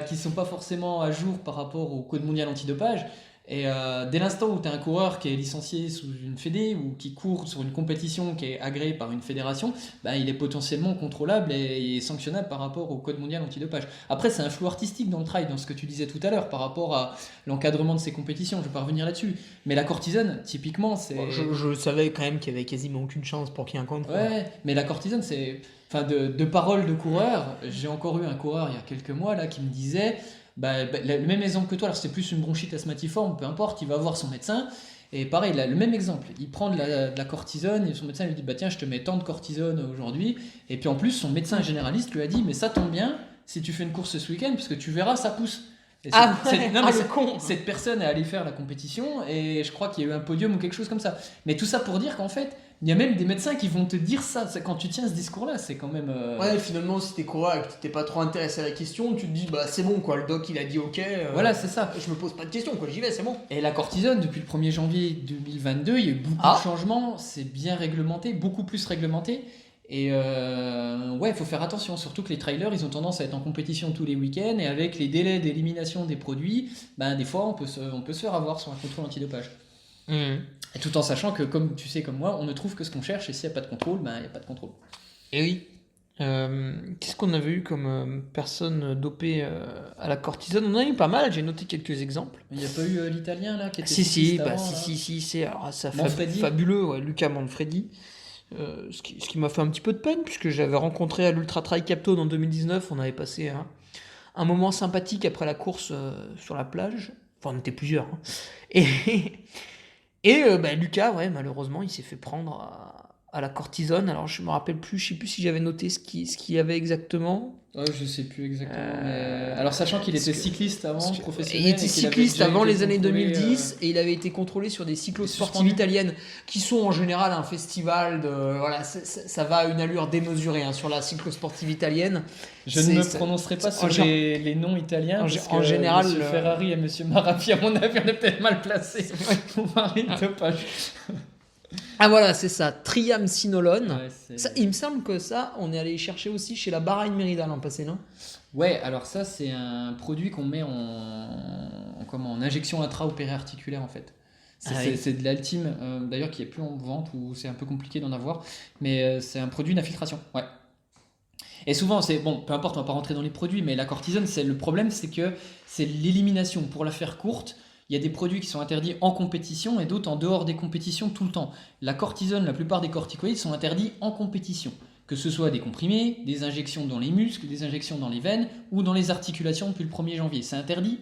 qui sont pas forcément à jour par rapport au Code mondial antidopage. Et dès l'instant où tu as un coureur qui est licencié sous une fédé ou qui court sur une compétition qui est agréée par une fédération, bah, il est potentiellement contrôlable et sanctionnable par rapport au Code mondial antidopage. Après, c'est un flou artistique dans le trail, dans ce que tu disais tout à l'heure, par rapport à l'encadrement de ces compétitions. Je ne vais pas revenir là-dessus. Mais la cortisone, typiquement, c'est... Bon, je savais quand même qu'il y avait quasiment aucune chance pour qu'il y ait un contrôle. Ouais, mais la cortisone, c'est... Enfin, de paroles de coureur, j'ai encore eu un coureur il y a quelques mois là, qui me disait... le même exemple que toi, alors c'est plus une bronchite asthmatiforme, peu importe, il va voir son médecin et pareil, il a le même exemple, il prend de la cortisone et son médecin lui dit bah tiens, je te mets tant de cortisone aujourd'hui, et puis en plus son médecin généraliste lui a dit mais ça tombe bien si tu fais une course ce week-end parce que tu verras ça pousse. Et cette personne est allée faire la compétition et je crois qu'il y a eu un podium ou quelque chose comme ça. Mais tout ça pour dire qu'en fait, il y a même des médecins qui vont te dire ça. Quand tu tiens ce discours-là, c'est quand même... Ouais, finalement, si t'es coureur et que t'es pas trop intéressé à la question, tu te dis, bah c'est bon, quoi, le doc il a dit ok. Voilà, c'est ça. Je me pose pas de questions, quoi, j'y vais, c'est bon. Et la cortisone, depuis le 1er janvier 2022, il y a eu beaucoup de changements, c'est bien réglementé, beaucoup plus réglementé. Et ouais, il faut faire attention, surtout que les trailers, ils ont tendance à être en compétition tous les week-ends, et avec les délais d'élimination des produits, ben, des fois on peut se faire avoir sur un contrôle antidopage. Et tout en sachant que, comme tu sais comme moi, on ne trouve que ce qu'on cherche, et s'il n'y a pas de contrôle, ben, il n'y a pas de contrôle. Et oui. Qu'est-ce qu'on avait eu comme personne dopée à la cortisone? On en a eu pas mal, j'ai noté quelques exemples. Il n'y a pas eu l'Italien là qui était Si, avant, c'est alors, ça Manfredi. Fabuleux, ouais, Luca Manfredi. Ce qui m'a fait un petit peu de peine, puisque j'avais rencontré à l'Ultra Trail Captone en 2019, on avait passé un moment sympathique après la course sur la plage. Enfin, on était plusieurs. Hein. Et Lucas, ouais, malheureusement, il s'est fait prendre à la cortisone. Alors, je me rappelle plus, je sais plus si j'avais noté ce qu'il y avait exactement. Ouais, je sais plus exactement. Mais... Alors, sachant qu'il était cycliste avant, professionnel. Il était cycliste avant les années 2010 et il avait été contrôlé sur des cyclosportives italiennes qui sont en général un festival de. Voilà, ça va à une allure démesurée hein, sur la cyclosportive italienne. Je ne me prononcerai pas sur les noms italiens. Parce que général. M. Ferrari et M. Marafi, à mon avis, on est peut-être mal placés pour parler de dopage. Ah voilà, c'est ça, triamcinolone. Ouais, Ça, il me semble que ça, on est allé chercher aussi chez la Bahrain Merida l'an passé, non? Ouais, alors ça, c'est un produit qu'on met en injection intra-opéra-articulaire en fait. Ah oui. C'est de l'Altime, d'ailleurs, qui est plus en vente ou c'est un peu compliqué d'en avoir, mais c'est un produit d'infiltration. Ouais. Et souvent, c'est bon, peu importe, on va pas rentrer dans les produits, mais la cortisone, c'est le problème, c'est que c'est l'élimination. Pour la faire courte, il y a des produits qui sont interdits en compétition et d'autres en dehors des compétitions tout le temps. La cortisone, la plupart des corticoïdes sont interdits en compétition. Que ce soit des comprimés, des injections dans les muscles, des injections dans les veines ou dans les articulations depuis le 1er janvier. C'est interdit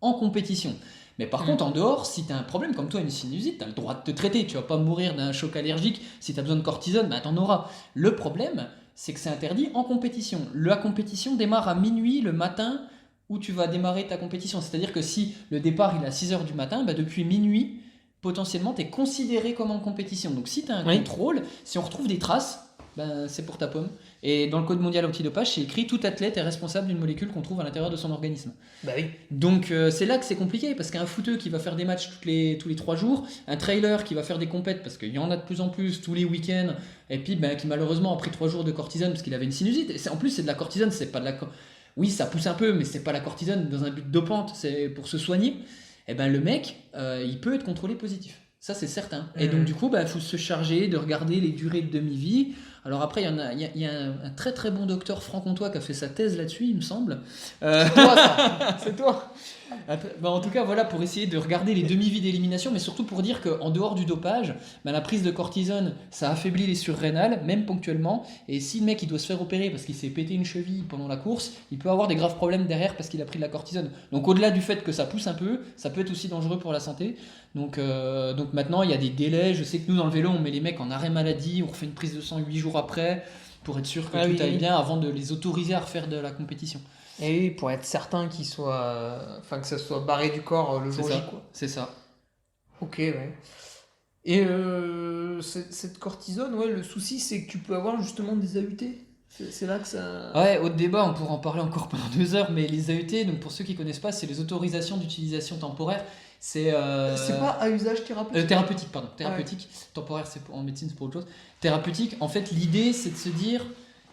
en compétition. Mais par contre, en dehors, si tu as un problème comme toi, une sinusite, tu as le droit de te traiter. Tu vas pas mourir d'un choc allergique. Si tu as besoin de cortisone, bah, tu en auras. Le problème, c'est que c'est interdit en compétition. La compétition démarre à minuit le matin où tu vas démarrer ta compétition. C'est-à-dire que si le départ il est à 6h du matin, bah, depuis minuit, potentiellement, tu es considéré comme en compétition. Donc si tu as un contrôle, si on retrouve des traces, ben, c'est pour ta pomme. Et dans le code mondial antidopage, c'est écrit tout athlète est responsable d'une molécule qu'on trouve à l'intérieur de son organisme. Bah oui. Donc c'est là que c'est compliqué parce qu'un footeux qui va faire des matchs tous les 3 jours, un trailer qui va faire des compètes parce qu'il y en a de plus en plus tous les week-ends, et puis ben, qui malheureusement a pris 3 jours de cortisone parce qu'il avait une sinusite. Et en plus, c'est de la cortisone, c'est pas de la. Oui, ça pousse un peu, mais c'est pas la cortisone dans un but dopante, c'est pour se soigner. Et ben le mec, il peut être contrôlé positif. Ça, c'est certain. Et donc, du coup, il faut se charger de regarder les durées de demi-vie. Alors après, il y a un très très bon docteur franc-comtois qui a fait sa thèse là-dessus, il me semble. C'est toi, ça. C'est toi. En tout cas, voilà, pour essayer de regarder les demi-vies d'élimination, mais surtout pour dire qu'en dehors du dopage, la prise de cortisone, ça affaiblit les surrénales, même ponctuellement. Et si le mec il doit se faire opérer parce qu'il s'est pété une cheville pendant la course, il peut avoir des graves problèmes derrière parce qu'il a pris de la cortisone. Donc au-delà du fait que ça pousse un peu, ça peut être aussi dangereux pour la santé. Donc maintenant, il y a des délais. Je sais que nous, dans le vélo, on met les mecs en arrêt maladie, on refait une prise de sang 8 jours après pour être sûr que tout aille bien avant de les autoriser à refaire de la compétition. Et oui, pour être certain qu'il soit, enfin que ça soit barré du corps le jour J, quoi. C'est ça. Ok, ouais. Et cette cortisone, ouais, le souci c'est que tu peux avoir justement des AUT. C'est là que ça. Ouais, au débat, on pourra en parler encore pendant 2 heures, mais les AUT, donc pour ceux qui connaissent pas, c'est les autorisations d'utilisation temporaire. C'est pas à usage thérapeutique. Thérapeutique, pardon. Thérapeutique. Ah ouais. Temporaire, en médecine, c'est pour autre chose. Thérapeutique, en fait, l'idée, c'est de se dire,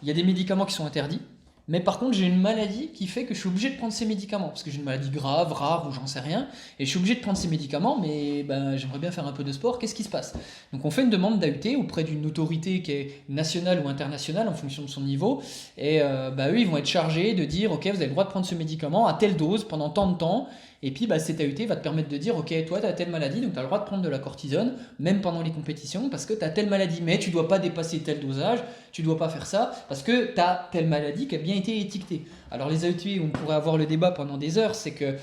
il y a des médicaments qui sont interdits. Mais par contre, j'ai une maladie qui fait que je suis obligé de prendre ces médicaments. Parce que j'ai une maladie grave, rare ou j'en sais rien. Et je suis obligé de prendre ces médicaments, mais ben, j'aimerais bien faire un peu de sport. Qu'est-ce qui se passe? Donc on fait une demande d'AUT auprès d'une autorité qui est nationale ou internationale en fonction de son niveau. Et eux, ils vont être chargés de dire, ok, vous avez le droit de prendre ce médicament à telle dose pendant tant de temps. Et puis cet AUT va te permettre de dire, ok, toi tu as telle maladie, donc tu as le droit de prendre de la cortisone, même pendant les compétitions, parce que tu as telle maladie, mais tu ne dois pas dépasser tel dosage, tu ne dois pas faire ça, parce que tu as telle maladie qui a bien été étiquetée. Alors les AUT, on pourrait avoir le débat pendant des heures, c'est que...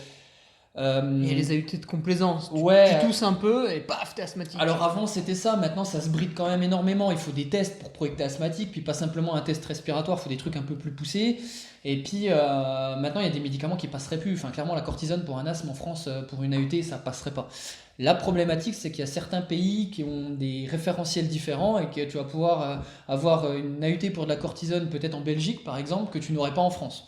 Il y a les AUT de complaisance. Ouais. Tu tousses un peu et paf, t'es asthmatique. Alors avant c'était ça, maintenant ça se bride quand même énormément. Il faut des tests pour prouver que t'es asthmatique, puis pas simplement un test respiratoire, il faut des trucs un peu plus poussés. Et puis maintenant il y a des médicaments qui passeraient plus. Enfin clairement la cortisone pour un asthme en France, pour une AUT, ça passerait pas. La problématique c'est qu'il y a certains pays qui ont des référentiels différents et que tu vas pouvoir avoir une AUT pour de la cortisone peut-être en Belgique par exemple que tu n'aurais pas en France.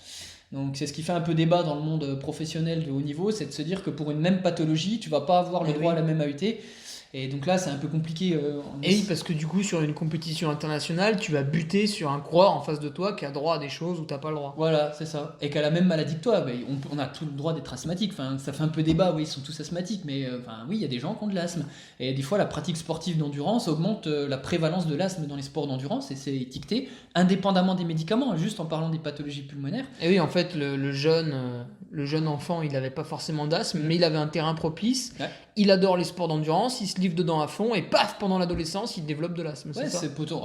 Donc c'est ce qui fait un peu débat dans le monde professionnel de haut niveau, c'est de se dire que pour une même pathologie, tu vas pas avoir le droit à la même AUT. Et donc là, c'est un peu compliqué. Et oui, parce que du coup, sur une compétition internationale, tu vas buter sur un coureur en face de toi qui a droit à des choses où t'as pas le droit. Voilà, c'est ça. Et qui a la même maladie que toi. On a tout le droit d'être asthmatique. Enfin, ça fait un peu débat, oui, ils sont tous asthmatiques. Mais oui, il y a des gens qui ont de l'asthme. Et des fois, la pratique sportive d'endurance augmente la prévalence de l'asthme dans les sports d'endurance. Et c'est étiqueté, indépendamment des médicaments, juste en parlant des pathologies pulmonaires. Et oui, en fait, le jeune enfant, il n'avait pas forcément d'asthme, mais il avait un terrain propice. Ouais. Il adore les sports d'endurance, il se livre dedans à fond et paf, pendant l'adolescence, il développe de l'asthme. Ouais,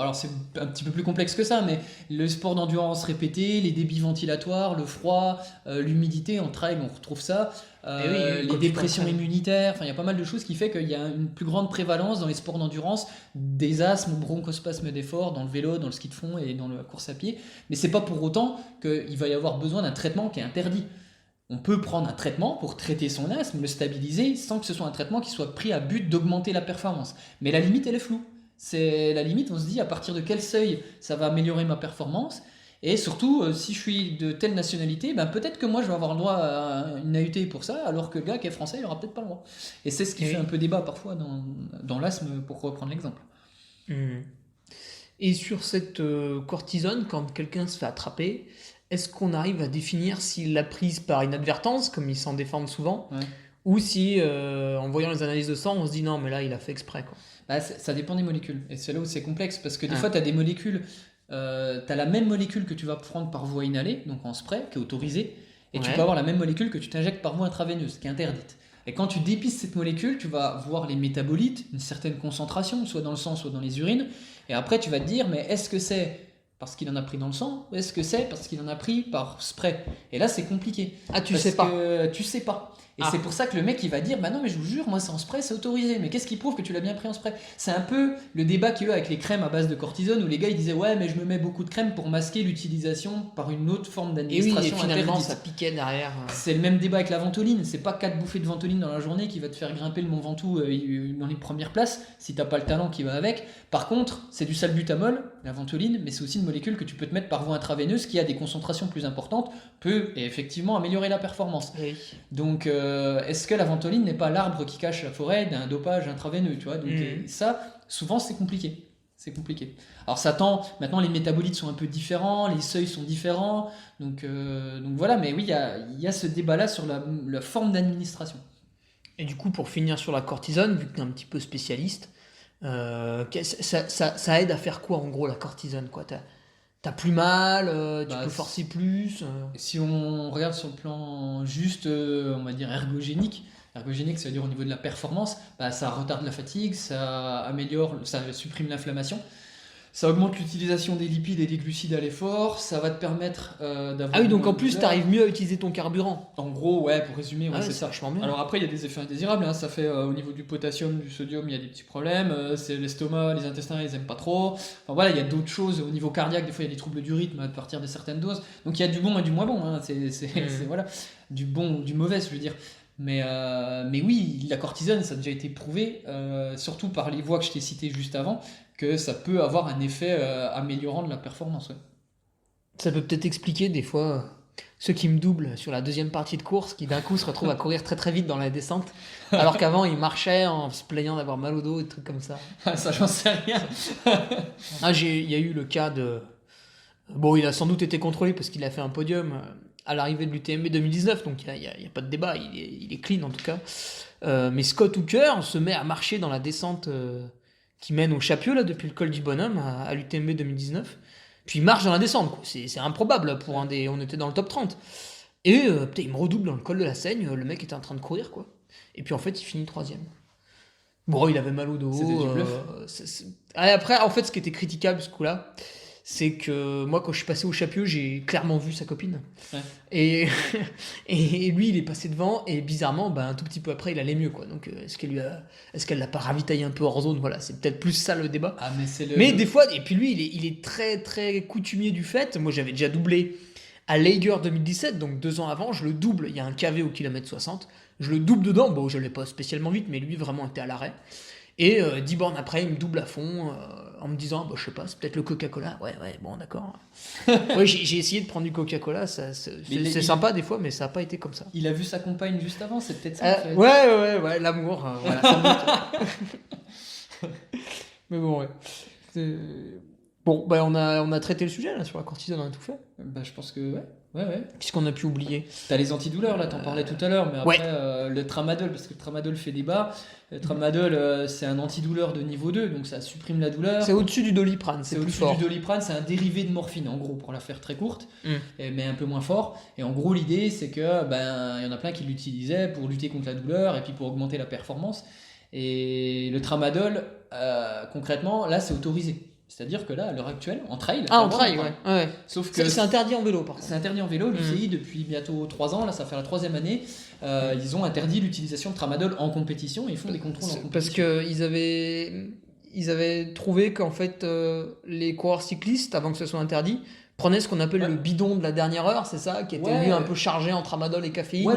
alors c'est un petit peu plus complexe que ça, mais le sport d'endurance répété, les débits ventilatoires, le froid, l'humidité, en trail, on retrouve ça. Les dépressions immunitaires, il y a pas mal de choses qui fait qu'il y a une plus grande prévalence dans les sports d'endurance des asthmes, bronchospasmes d'effort, dans le vélo, dans le ski de fond et dans la course à pied. Mais c'est pas pour autant qu'il va y avoir besoin d'un traitement qui est interdit. On peut prendre un traitement pour traiter son asthme, le stabiliser, sans que ce soit un traitement qui soit pris à but d'augmenter la performance. Mais la limite, elle est floue. C'est la limite, on se dit à partir de quel seuil ça va améliorer ma performance. Et surtout, si je suis de telle nationalité, ben, peut-être que moi je vais avoir le droit à une AUT pour ça, alors que le gars qui est français, il aura peut-être pas le droit. Et c'est ce qui fait un peu débat parfois dans l'ASM, pour reprendre l'exemple. Et sur cette cortisone, quand quelqu'un se fait attraper, est-ce qu'on arrive à définir s'il l'a prise par inadvertance, comme ils s'en défendent souvent, ou si en voyant les analyses de sang, on se dit non, mais là il a fait exprès, quoi. Bah, ça dépend des molécules. Et c'est là où c'est complexe, parce que des fois, tu as des molécules, tu as la même molécule que tu vas prendre par voie inhalée, donc en spray, qui est autorisée, et tu peux avoir la même molécule que tu t'injectes par voie intraveineuse, qui est interdite. Et quand tu dépistes cette molécule, tu vas voir les métabolites, une certaine concentration, soit dans le sang, soit dans les urines, et après tu vas te dire, mais est-ce que c'est parce qu'il en a pris dans le sang, ou est-ce que c'est parce qu'il en a pris par spray? Et là, c'est compliqué. Ah, tu sais pas. Tu sais pas. Et c'est pour ça que le mec il va dire bah non mais je vous jure moi c'est en spray, c'est autorisé, mais qu'est-ce qui prouve que tu l'as bien pris en spray? C'est un peu le débat qu'il y a eu avec les crèmes à base de cortisone, où les gars ils disaient ouais mais je me mets beaucoup de crème pour masquer l'utilisation par une autre forme d'administration. Et finalement interdite. ça piquait derrière. C'est le même débat avec la ventoline, c'est pas 4 bouffées de ventoline dans la journée qui va te faire grimper le Mont Ventoux dans les premières places si t'as pas le talent qui va avec. Par contre c'est du salbutamol, la ventoline, mais c'est aussi une molécule que tu peux te mettre par voie intraveineuse qui a des concentrations plus importantes, peut effectivement améliorer la performance. Donc est-ce que la ventoline n'est pas l'arbre qui cache la forêt d'un dopage intraveineux, tu vois? Donc ça, souvent c'est compliqué. C'est compliqué. Alors ça tend, maintenant les métabolites sont un peu différents, les seuils sont différents, donc voilà, mais oui, il y a ce débat-là sur la forme d'administration. Et du coup, pour finir sur la cortisone, vu que tu es un petit peu spécialiste, ça aide à faire quoi en gros la cortisone, quoi? T'as plus mal, tu peux forcer plus. Si on regarde sur le plan juste, on va dire ergogénique, ça veut dire au niveau de la performance, ça retarde la fatigue, ça supprime l'inflammation, ça augmente l'utilisation des lipides et des glucides à l'effort, ça va te permettre d'avoir... Ah oui, donc en plus, tu arrives mieux à utiliser ton carburant. En gros, ouais, pour résumer, c'est ça. Bien. Alors après, il y a des effets indésirables, ça fait au niveau du potassium, du sodium, il y a des petits problèmes, c'est l'estomac, les intestins, ils aiment pas trop. Enfin voilà, il y a d'autres choses au niveau cardiaque, des fois il y a des troubles du rythme à partir de certaines doses. Donc il y a du bon et du moins bon, c'est voilà, du bon, du mauvais, je veux dire. Mais oui, la cortisone, ça a déjà été prouvé, surtout par les voies que je t'ai citées juste avant, que ça peut avoir un effet améliorant de la performance. Ouais. Ça peut peut-être expliquer des fois ceux qui me doublent sur la deuxième partie de course, qui d'un coup se retrouvent à courir très très vite dans la descente, alors qu'avant ils marchaient en se plaignant d'avoir mal au dos et des trucs comme ça. Ça, j'en sais rien. Il y a eu le cas de... Bon, il a sans doute été contrôlé parce qu'il a fait un podium à l'arrivée de l'UTMB 2019, donc il n'y a pas de débat, il est clean en tout cas. Mais Scott Hooker se met à marcher dans la descente qui mène au Chapieux, là, depuis le col du Bonhomme à l'UTMB 2019. Puis il marche dans la descente, quoi. C'est improbable pour on était dans le top 30. Et il me redouble dans le col de la Seigne, le mec était en train de courir, quoi. Et puis en fait, il finit 3ème. Bon, il avait mal au dos. C'était du bluff. Après, en fait, ce qui était critiquable ce coup-là, c'est que moi, quand je suis passé au Chapieux, j'ai clairement vu sa copine. Ouais. Et lui, il est passé devant, et bizarrement, un tout petit peu après, il allait mieux, quoi. Donc, est-ce qu'elle l'a pas ravitaillé un peu hors zone? Voilà, c'est peut-être plus ça le débat. Ah, mais des fois, et puis lui, il est très, très coutumier du fait. Moi, j'avais déjà doublé à Lager 2017, donc 2 ans avant, je le double. Il y a un KV au kilomètre 60. Je le double dedans. Bon, je l'ai pas spécialement vite, mais lui, vraiment, était à l'arrêt. Et 10 bornes après, il me double à fond en me disant je sais pas, c'est peut-être le Coca-Cola. Ouais, bon, d'accord. Ouais, j'ai essayé de prendre du Coca-Cola, c'est sympa des fois, mais ça n'a pas été comme ça. Il a vu sa compagne juste avant, c'est peut-être ça. En fait. Ouais, l'amour. Voilà, ça mais bon, ouais. Bon, on a traité le sujet là sur la cortisone, on a tout fait. Je pense que ouais. Qu'est-ce qu'on a pu oublier? T'as les antidouleurs là, t'en parlais tout à l'heure, mais après le tramadol, parce que le tramadol fait débat. Le tramadol, c'est un antidouleur de niveau 2, donc ça supprime la douleur. C'est au-dessus du Doliprane, c'est plus fort. C'est au-dessus du Doliprane, c'est un dérivé de morphine en gros, pour la faire très courte, mais un peu moins fort. Et en gros, l'idée c'est que y en a plein qui l'utilisaient pour lutter contre la douleur et puis pour augmenter la performance. Et le tramadol, concrètement, là c'est autorisé. C'est-à-dire que là, à l'heure actuelle, en trail... en trail, ouais. Sauf que c'est interdit en vélo, par contre. C'est interdit en vélo. L'UCI, depuis bientôt 3 ans, là, ça fait la 3e année, ils ont interdit l'utilisation de tramadol en compétition et ils font des contrôles en compétition. Parce qu'ils avaient trouvé qu'en fait, les coureurs cyclistes, avant que ce soit interdit, prenaient ce qu'on appelle le bidon de la dernière heure, c'est ça, qui était lui un peu chargé en tramadol et caféine.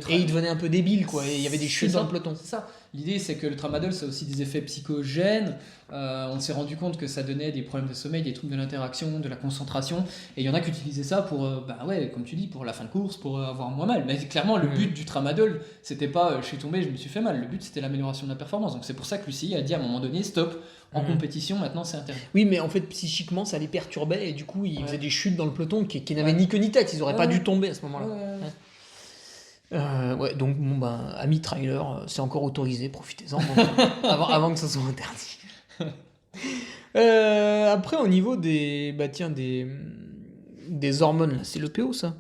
Et ils devenaient un peu débiles, quoi. Et il y avait des chutes dans le peloton. C'est ça. L'idée, c'est que le tramadol, ça a aussi des effets psychogènes. On s'est rendu compte que ça donnait des problèmes de sommeil, des troubles de l'interaction, de la concentration. Et il y en a qui utilisaient ça pour, comme tu dis, pour la fin de course, pour avoir moins mal. Mais clairement, le but du tramadol, c'était pas je suis tombé, je me suis fait mal. Le but, c'était l'amélioration de la performance. Donc c'est pour ça que l'UCI a dit à un moment donné, stop, en compétition, maintenant c'est interdit. Oui, mais en fait, psychiquement, ça les perturbait et du coup, ils faisaient des chutes dans le peloton qui n'avaient ni queue ni tête. Ils auraient pas dû tomber à ce moment-là. Donc, amis trailer, c'est encore autorisé, profitez-en avant que ça soit interdit. Après, au niveau des hormones, là, c'est le PO, ça.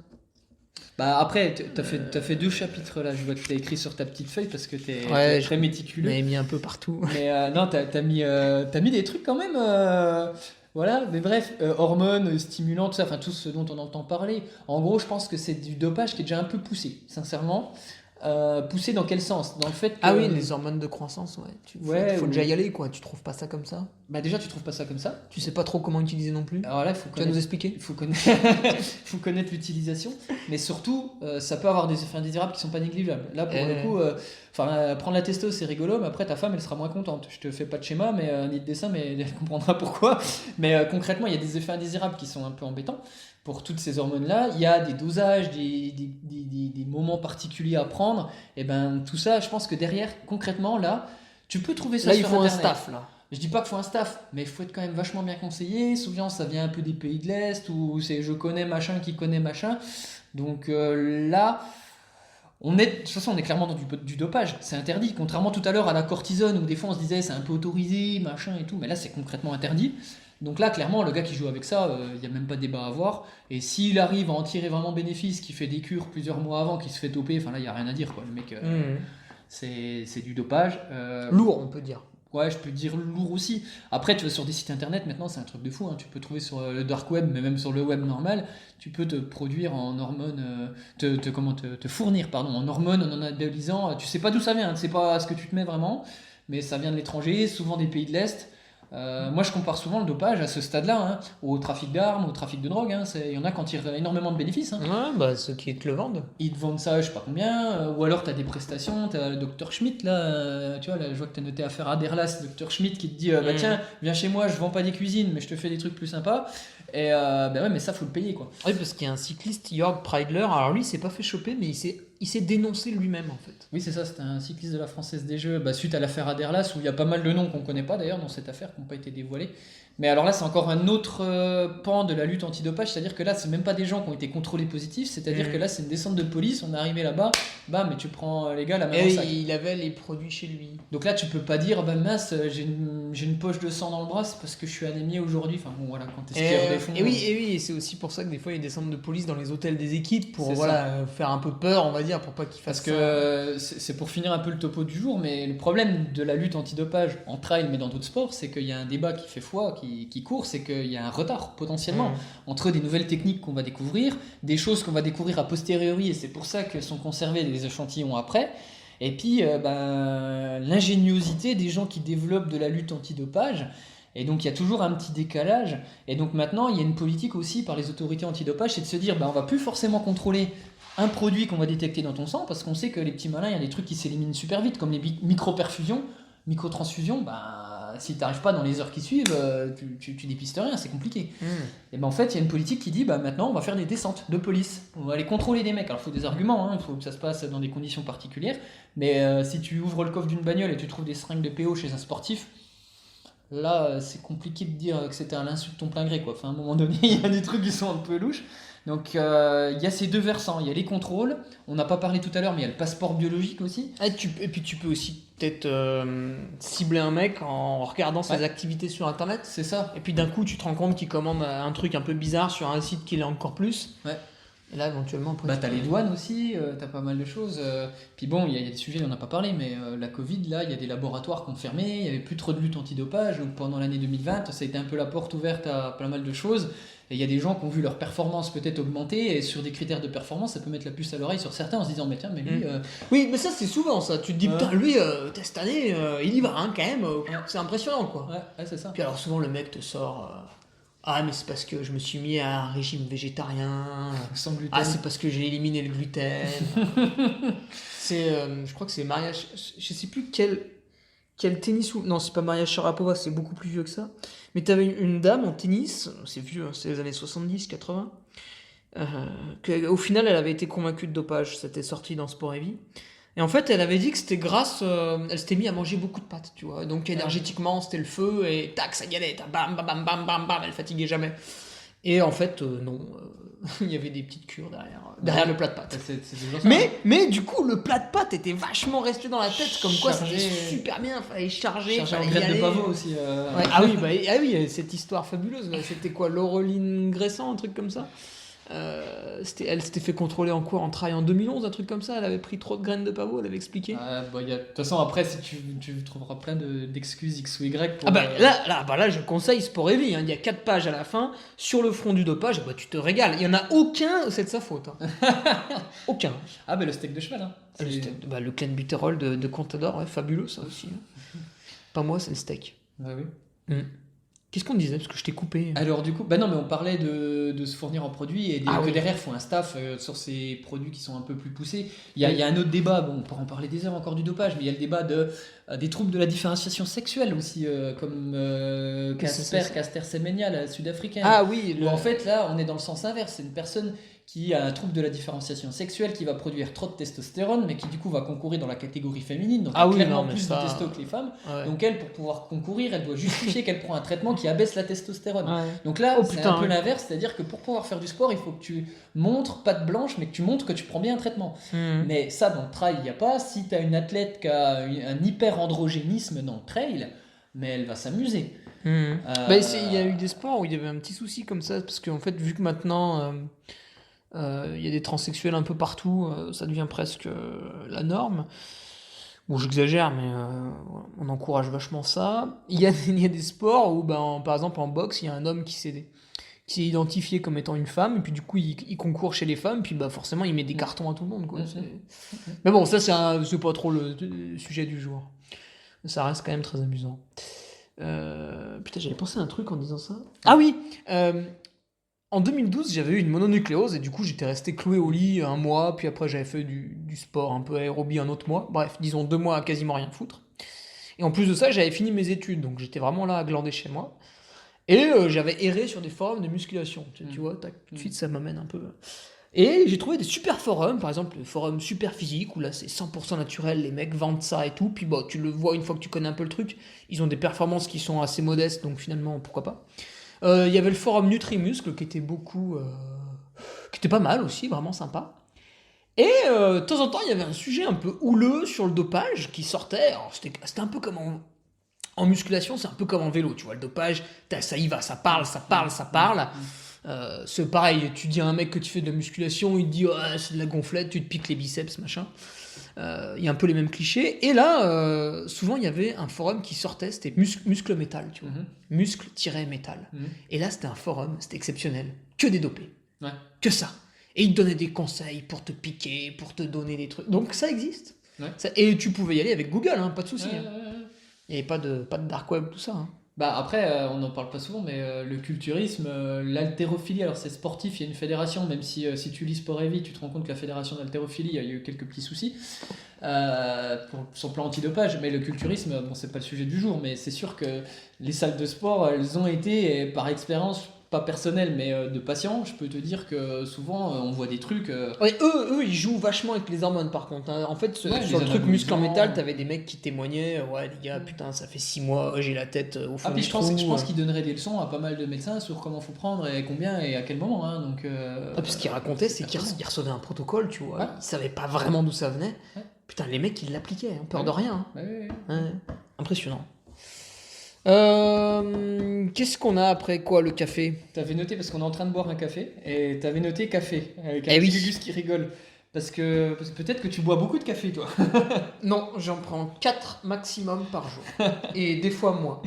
Après, t'as fait 2 chapitres là, je vois que t'as écrit sur ta petite feuille parce que t'es très méticuleux. Je l'ai mis un peu partout. Mais non, t'as mis des trucs quand même. Voilà, mais bref, hormones, stimulants, tout ça, enfin tout ce dont on entend parler. En gros, je pense que c'est du dopage qui est déjà un peu poussé, sincèrement. Poussé dans quel sens? Dans le fait que... Ah oui, les hormones de croissance, faut déjà y aller, quoi. Tu trouves pas ça comme ça? Déjà, tu trouves pas ça comme ça. Tu sais pas trop comment utiliser non plus. Alors là, tu vas nous expliquer? Il faut connaître l'utilisation, mais surtout, ça peut avoir des effets indésirables qui sont pas négligeables. Là, pour le coup, prendre la testo, c'est rigolo, mais après, ta femme, elle sera moins contente. Je te fais pas de schéma, ni de dessin, mais elle comprendra pourquoi. Mais concrètement, il y a des effets indésirables qui sont un peu embêtants. Pour toutes ces hormones-là, il y a des dosages, des moments particuliers à prendre. Et tout ça, je pense que derrière, concrètement, là, tu peux trouver ça sur Internet. Là, il faut un staff, là. Je dis pas qu'il faut un staff, mais il faut être quand même vachement bien conseillé. Souvent, ça vient un peu des pays de l'Est, où c'est je connais machin qui connaît machin. Donc là, de toute façon, on est clairement dans du dopage. C'est interdit. Contrairement tout à l'heure à la cortisone, où des fois on se disait c'est un peu autorisé, machin et tout. Mais là, c'est concrètement interdit. Donc là, clairement, le gars qui joue avec ça, il n'y a même pas de débat à avoir. Et s'il arrive à en tirer vraiment bénéfice, qui fait des cures plusieurs mois avant, qui se fait doper, enfin là, il n'y a rien à dire, quoi. Le mec, c'est du dopage. Lourd, on peut dire. Ouais, je peux dire lourd aussi. Après, tu vas sur des sites internet, maintenant, c'est un truc de fou. Tu peux trouver sur le dark web, mais même sur le web normal, tu peux te produire en hormones, te fournir, en hormones, en anabolisant. Tu sais pas d'où ça vient, tu sais pas ce que tu te mets vraiment, mais ça vient de l'étranger, souvent des pays de l'Est. Moi, je compare souvent le dopage à ce stade-là, au trafic d'armes, au trafic de drogue. Il y en a qui en tirent énormément de bénéfices. Ceux qui te le vendent. Ils te vendent ça, je sais pas combien. Ou alors, tu as des prestations. Tu as le docteur Schmitt, là. Tu vois, là, je vois que tu as noté affaire Aderlas, docteur Schmitt, qui te dit tiens, viens chez moi, je vends pas des cuisines, mais je te fais des trucs plus sympas. Et mais ça, faut le payer, quoi. Oui, parce qu'il y a un cycliste, Jörg Preidler. Alors, lui, il s'est pas fait choper, mais il s'est dénoncé lui-même, en fait. Oui, c'est ça, c'était un cycliste de la Française des Jeux, suite à l'affaire Aderlas, où il y a pas mal de noms qu'on connaît pas d'ailleurs dans cette affaire, qui n'ont pas été dévoilés. Mais alors là, c'est encore un autre pan de la lutte antidopage, c'est-à-dire que là, c'est même pas des gens qui ont été contrôlés positifs, c'est-à-dire que là, c'est une descente de police, on est arrivé là-bas, mais tu prends les gars la main au sac. Il avait les produits chez lui. Donc là, tu peux pas dire, mince, j'ai une poche de sang dans le bras, c'est parce que je suis anémié aujourd'hui. Enfin bon, voilà, quand t'es skieur des fonds. Et oui, et c'est aussi pour ça que des fois, il y a des centres de police dans les hôtels des équipes pour faire un peu peur, on va dire, pour pas qu'ils fassent ça. Parce que c'est pour finir un peu le topo du jour, mais le problème de la lutte antidopage en trail, mais dans d'autres sports, c'est qu'il y a un débat qui fait foi, qui court, c'est qu'il y a un retard potentiellement entre des nouvelles techniques qu'on va découvrir, des choses qu'on va découvrir a posteriori, et c'est pour ça que sont conservés les échantillons après, et puis l'ingéniosité des gens qui développent de la lutte antidopage. Et donc il y a toujours un petit décalage, et donc maintenant il y a une politique aussi par les autorités antidopage, c'est de se dire on va plus forcément contrôler un produit qu'on va détecter dans ton sang, parce qu'on sait que les petits malins, il y a des trucs qui s'éliminent super vite, comme les microperfusions, microtransfusions, si tu n'arrives pas dans les heures qui suivent, tu dépistes rien, c'est compliqué. Et en fait, il y a une politique qui dit maintenant, on va faire des descentes de police. On va aller contrôler des mecs. Alors, il faut des arguments, il faut que ça se passe dans des conditions particulières. Mais si tu ouvres le coffre d'une bagnole et tu trouves des seringues de PO chez un sportif, là, c'est compliqué de dire que c'était un insulte de ton plein gré, quoi. Enfin, à un moment donné, il y a des trucs qui sont un peu louches. Donc, il y a ces deux versants. Il y a les contrôles. On n'a pas parlé tout à l'heure, mais il y a le passeport biologique aussi. Et puis, tu peux aussi peut-être cibler un mec en regardant ses activités sur Internet. C'est ça. Et puis, d'un coup, tu te rends compte qu'il commande un truc un peu bizarre sur un site qui l'est encore plus. Ouais. Et là, éventuellement... t'as les douanes aussi, t'as pas mal de choses. Puis bon, il y a des sujets, on n'a pas parlé, mais la Covid, là, il y a des laboratoires qui ont fermé, il n'y avait plus trop de lutte antidopage. Donc pendant l'année 2020, ça a été un peu la porte ouverte à pas mal de choses. Et il y a des gens qui ont vu leur performance peut-être augmenter, et sur des critères de performance, ça peut mettre la puce à l'oreille sur certains en se disant, mais tiens, mais lui... Oui, mais ça, c'est souvent ça. Tu te dis, putain, lui, cette année, il y va, quand même. C'est impressionnant, quoi. Ouais, c'est ça. Puis alors, souvent, le mec te sort... Ah, mais c'est parce que je me suis mis à un régime végétarien. Sans gluten. Ah, c'est parce que j'ai éliminé le gluten. Je crois que c'est Maria. Je sais plus quel tennis ou. Non, c'est pas Maria Sharapova, c'est beaucoup plus vieux que ça. Mais t'avais une dame en tennis, c'est vieux, hein, c'est les années 70, 80. Au final, elle avait été convaincue de dopage. C'était sorti dans Sport et Vie. Et en fait, elle avait dit que c'était grâce. Elle s'était mise à manger beaucoup de pâtes, tu vois. Donc, énergétiquement, c'était le feu et tac, ça y allait. Bam, bam, bam, bam, bam, bam, elle fatiguait jamais. Et en fait, non. Il y avait des petites cures derrière le plat de pâtes. C'est toujours ça. Mais du coup, le plat de pâtes était vachement resté dans la tête. Comme quoi, c'était Chargé. super bien. Fallait charger. Chercher en fallait y graines de aller. pavot aussi. Ouais, ah oui, cette histoire fabuleuse. C'était quoi, Laureline Gressan, un truc comme ça. Elle s'était fait contrôler en quoi, en trail en 2011, un truc comme ça. Elle avait pris trop de graines de pavot, elle avait expliqué. De toute façon, après, si tu trouveras plein d'excuses X ou Y pour. Là, je conseille Sport et Vie. Hein. Il y a 4 pages à la fin sur le front du dopage. Bah, tu te régales. Il y en a aucun, c'est de sa faute. Hein. Aucun. Ah, le steak de cheval. Hein. Le clenbuterol de Contador, ouais, fabuleux ça aussi. Hein. Pas moi, c'est le steak. Ah oui. Qu'est-ce qu'on disait? Parce que je t'ai coupé. Alors du coup, non mais on parlait de se fournir en produits et que oui. derrière font un staff sur ces produits qui sont un peu plus poussés. Il y a un autre débat, bon on pourra en parler des heures encore du dopage, mais il y a le débat des troubles de la différenciation sexuelle aussi, comme Caster Semenya, la sud-africaine. Ah oui. Où en fait là on est dans le sens inverse, c'est une personne qui a un trouble de la différenciation sexuelle, qui va produire trop de testostérone, mais qui du coup va concourir dans la catégorie féminine, donc clairement plus de testo que les femmes. Ouais. Donc elle, pour pouvoir concourir, elle doit justifier qu'elle prend un traitement qui abaisse la testostérone. Ouais. Donc là, c'est un peu l'inverse, c'est-à-dire que pour pouvoir faire du sport, il faut que tu montres, patte blanche, mais que tu montres que tu prends bien un traitement. Mais ça, dans le trail, il n'y a pas. Si tu as une athlète qui a un hyperandrogénisme dans le trail, mais elle va s'amuser. Il y a eu des sports où il y avait un petit souci comme ça, parce qu'en fait, vu que maintenant il y a des transsexuels un peu partout, ça devient presque la norme. Bon, j'exagère, mais on encourage vachement ça. Il y a des sports où, par exemple, en boxe, il y a un homme qui est identifié comme étant une femme, et puis du coup, il concourt chez les femmes, puis forcément, il met des cartons à tout le monde. Quoi. Mais bon, ça, c'est pas trop le sujet du jour. Ça reste quand même très amusant. Putain, j'avais pensé à un truc en disant ça. Ah oui En 2012, j'avais eu une mononucléose et du coup, j'étais resté cloué au lit un mois. Puis après, j'avais fait du sport un peu aérobie un autre mois. Bref, disons 2 mois à quasiment rien foutre. Et en plus de ça, j'avais fini mes études. Donc j'étais vraiment là à glander chez moi. Et j'avais erré sur des forums de musculation. Tu vois, tout de suite, ça m'amène un peu. Et j'ai trouvé des super forums. Par exemple, le forum Super Physique où là, c'est 100% naturel. Les mecs vendent ça et tout. Puis tu le vois une fois que tu connais un peu le truc. Ils ont des performances qui sont assez modestes. Donc finalement, pourquoi pas. Il y avait le forum Nutrimuscle qui était qui était pas mal aussi, vraiment sympa. Et de temps en temps, il y avait un sujet un peu houleux sur le dopage qui sortait. Alors, c'était un peu comme en musculation, c'est un peu comme en vélo, tu vois. Le dopage, ça y va, ça parle. C'est pareil, tu dis à un mec que tu fais de la musculation, il te dit c'est de la gonflette, tu te piques les biceps, machin. Il y a un peu les mêmes clichés. Et là, souvent, il y avait un forum qui sortait, c'était Muscle Métal, tu vois. Muscle-métal. Et là, c'était un forum, c'était exceptionnel. Que des dopés. Ouais. Que ça. Et ils te donnaient des conseils pour te piquer, pour te donner des trucs. Donc, ça existe. Ouais. Et tu pouvais y aller avec Google, hein, pas de souci. Il n'y avait pas de dark web, tout ça. Hein. Après, on n'en parle pas souvent, mais le culturisme, l'haltérophilie, alors c'est sportif, il y a une fédération, même si tu lis Sport et Vie, tu te rends compte que la fédération d'haltérophilie, il y a eu quelques petits soucis sur le plan antidopage, mais le culturisme, bon, c'est pas le sujet du jour, mais c'est sûr que les salles de sport, elles ont été, et par expérience, pas personnel, mais de patients, je peux te dire que souvent, on voit des trucs... Ouais, eux, ils jouent vachement avec les hormones, par contre. Hein. En fait, sur le truc muscle en métal, t'avais des mecs qui témoignaient, ouais, les gars, putain, ça fait 6 mois, j'ai la tête au fond du trou. Je pense qu'ils donneraient des leçons à pas mal de médecins sur comment faut prendre et combien et à quel moment. Hein, donc, puis ce qu'ils racontaient, c'est qu'ils recevaient un protocole, tu vois. Ouais. Ils savaient pas vraiment d'où ça venait. Ouais. Putain, les mecs, ils l'appliquaient, hein, peur de rien. Hein. Ouais. Impressionnant. Qu'est-ce qu'on a après quoi, le café? T'avais noté, parce qu'on est en train de boire un café, et t'avais noté café, avec un petit Gugus qui rigole. Parce que peut-être que tu bois beaucoup de café, toi. Non, j'en prends 4 maximum par jour. Et des fois moins.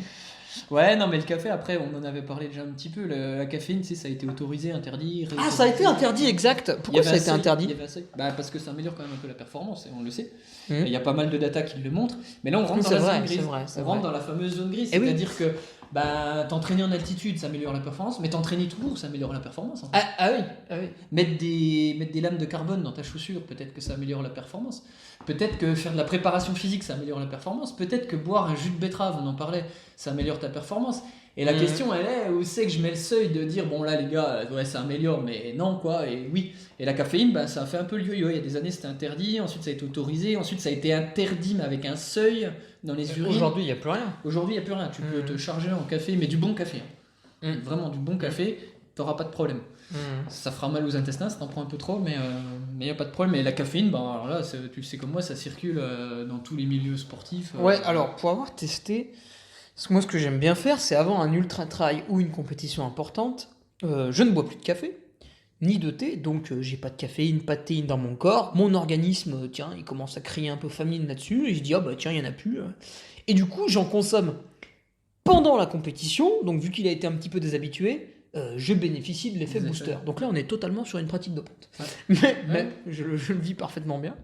Ouais, non, mais le café, après, on en avait parlé déjà un petit peu. La caféine, tu sais, ça a été autorisé, interdit. Ah, ça a été interdit, exact. Pourquoi ça a été interdit? Parce que ça améliore quand même un peu la performance, et on le sait. Il y a pas mal de data qui le montrent. Mais là, on rentre dans la zone grise. On rentre dans la fameuse zone grise. C'est-à-dire que Bah, t'entraîner en altitude, ça améliore la performance, mais t'entraîner tout court, ça améliore la performance. En fait. Oui. Mettre des lames de carbone dans ta chaussure, peut-être que ça améliore la performance. Peut-être que faire de la préparation physique, ça améliore la performance. Peut-être que boire un jus de betterave, on en parlait, ça améliore ta performance. Et la question, elle est, où c'est que je mets le seuil de dire, bon là les gars, ouais, ça améliore, mais non quoi, et oui. Et la caféine, bah, ça a fait un peu le yo-yo. Il y a des années, c'était interdit, ensuite ça a été autorisé, ensuite ça a été interdit, mais avec un seuil dans les urines. Aujourd'hui, il n'y a plus rien. Aujourd'hui, il n'y a plus rien. Tu peux te charger en café, mais du bon café. Vraiment du bon café, t'auras pas de problème. Ça fera mal aux intestins, ça t'en prend un peu trop, mais il n'y a pas de problème. Et la caféine, bah, alors là, tu le sais comme moi, ça circule dans tous les milieux sportifs. Ouais, alors pour avoir testé, moi ce que j'aime bien faire, c'est avant un ultra trail ou une compétition importante, je ne bois plus de café, ni de thé, donc j'ai pas de caféine, pas de théine dans mon corps. Mon organisme, tiens, il commence à crier un peu famine là-dessus, et je dis, ah bah tiens, il y en a plus. Et du coup, j'en consomme pendant la compétition, donc vu qu'il a été un petit peu déshabitué, je bénéficie de l'effet booster. Donc là, on est totalement sur une pratique dopante. Ouais. Mais je le vis parfaitement bien.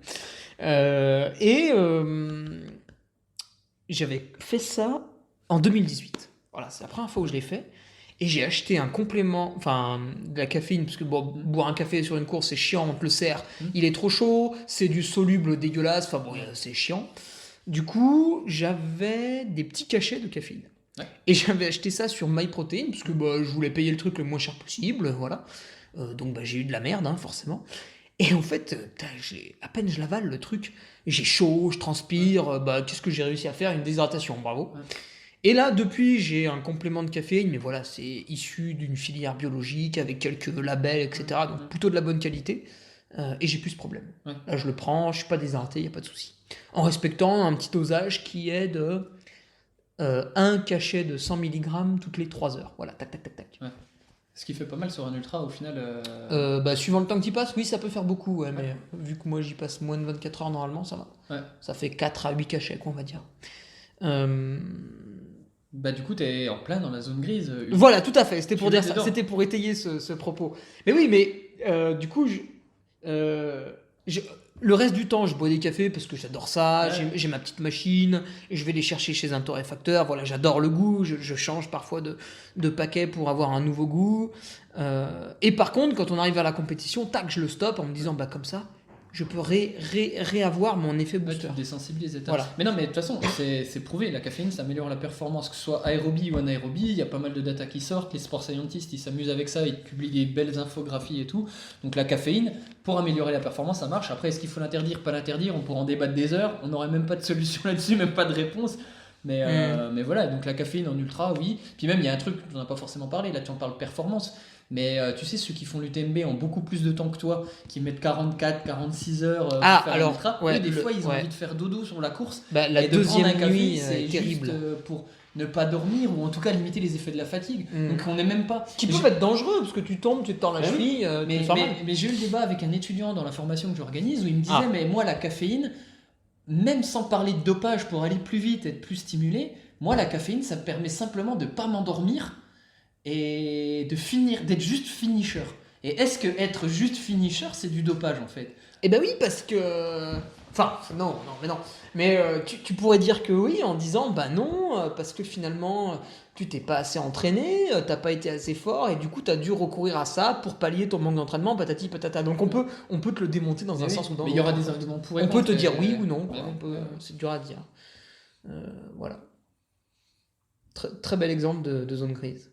J'avais fait ça en 2018. Voilà, c'est la première fois où je l'ai fait. Et j'ai acheté un complément, enfin de la caféine, parce que bon, boire un café sur une course, c'est chiant, on te le sert. Il est trop chaud, c'est du soluble dégueulasse, enfin bon, c'est chiant. Du coup, j'avais des petits cachets de caféine. Ouais. Et j'avais acheté ça sur MyProtein, parce que je voulais payer le truc le moins cher possible, voilà. Donc j'ai eu de la merde, hein, forcément. Et en fait, à peine je l'avale le truc, j'ai chaud, je transpire, qu'est-ce que j'ai réussi à faire? Une déshydratation, bravo. Ouais. Et là, depuis, j'ai un complément de caféine, mais voilà, c'est issu d'une filière biologique, avec quelques labels, etc. Donc plutôt de la bonne qualité, et j'ai plus ce problème. Ouais. Là, je le prends, je suis pas déshydraté, il n'y a pas de souci. En respectant un petit dosage qui est de... un cachet de 100 mg toutes les 3 heures. Voilà, tac. Ouais. Ce qui fait pas mal sur un ultra au final. Suivant le temps que tu y passes, oui, ça peut faire beaucoup. Ouais, mais vu que moi j'y passe moins de 24 heures normalement, ça va. Ouais. Ça fait 4 à 8 cachets, quoi, on va dire. Du coup, t'es en plein dans la zone grise. Voilà, tout à fait. C'était pour dire ça. C'était pour étayer ce propos. Mais oui, mais du coup, le reste du temps, je bois des cafés parce que j'adore ça, j'ai ma petite machine, et je vais les chercher chez un torréfacteur, voilà, j'adore le goût, je change parfois de paquet pour avoir un nouveau goût. Et par contre, quand on arrive à la compétition, tac, je le stoppe en me disant, comme ça, je peux réavoir mon effet booster. Tu te désensibilises. Voilà. Mais non, mais de toute façon, c'est prouvé, la caféine, ça améliore la performance, que ce soit aérobie ou anaérobie, il y a pas mal de data qui sortent, les sport scientists, ils s'amusent avec ça, ils publient des belles infographies et tout. Donc la caféine, pour améliorer la performance, ça marche. Après, est-ce qu'il faut l'interdire, pas l'interdire? On pourra en débattre des heures, on n'aurait même pas de solution là-dessus, même pas de réponse. Mais voilà, donc la caféine en ultra, oui. Puis même, il y a un truc dont on n'a pas forcément parlé, là tu en parles performance. Mais tu sais, ceux qui font l'UTMB en beaucoup plus de temps que toi, qui mettent 44, 46 heures pour faire un ultra, des fois ils ont envie de faire dodo sur la course. La deuxième nuit, c'est terrible. Juste pour ne pas dormir ou en tout cas limiter les effets de la fatigue. Donc on n'est même pas. Qui peut être dangereux parce que tu tombes, tu te tords la cheville. Mais j'ai eu le débat avec un étudiant dans la formation que j'organise où il me disait mais moi la caféine, même sans parler de dopage pour aller plus vite, être plus stimulé, moi la caféine ça me permet simplement de pas m'endormir et de finir, d'être juste finisher. Et est-ce que être juste finisher, c'est du dopage en fait? Eh ben oui, parce que... Enfin, non. Mais tu pourrais dire que oui, en disant, non, parce que finalement, tu t'es pas assez entraîné, t'as pas été assez fort, et du coup, t'as dû recourir à ça pour pallier ton manque d'entraînement, patati patata. Donc on peut te le démonter dans un sens ou dans l'autre. Mais il y aura des arguments pour et contre. On peut te dire oui ou non, c'est dur à dire. Voilà. Très bel exemple de zone grise.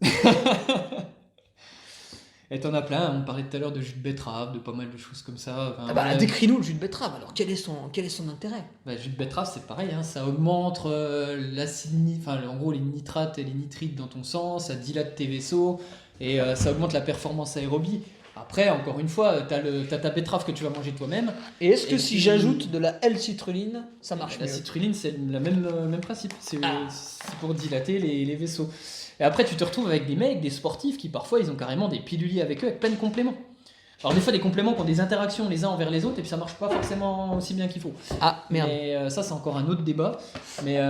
Et t'en as plein, on parlait tout à l'heure de jus de betterave, de pas mal de choses comme ça. Décris-nous le jus de betterave, alors quel est son intérêt? Le jus de betterave, c'est pareil, hein, ça augmente en gros les nitrates et les nitrites dans ton sang, ça dilate tes vaisseaux et ça augmente la performance aérobie. Après, encore une fois, t'as ta betterave que tu vas manger toi-même. Et est-ce que si j'ajoute de la L-citrulline, ça marche mieux? La citrulline, c'est le même principe, c'est pour dilater les vaisseaux. Et après, tu te retrouves avec des mecs, des sportifs qui parfois ils ont carrément des piluliers avec eux, avec plein de compléments. Alors des fois des compléments qui ont des interactions les uns envers les autres et puis ça marche pas forcément aussi bien qu'il faut. Ah merde. Mais ça c'est encore un autre débat. Mais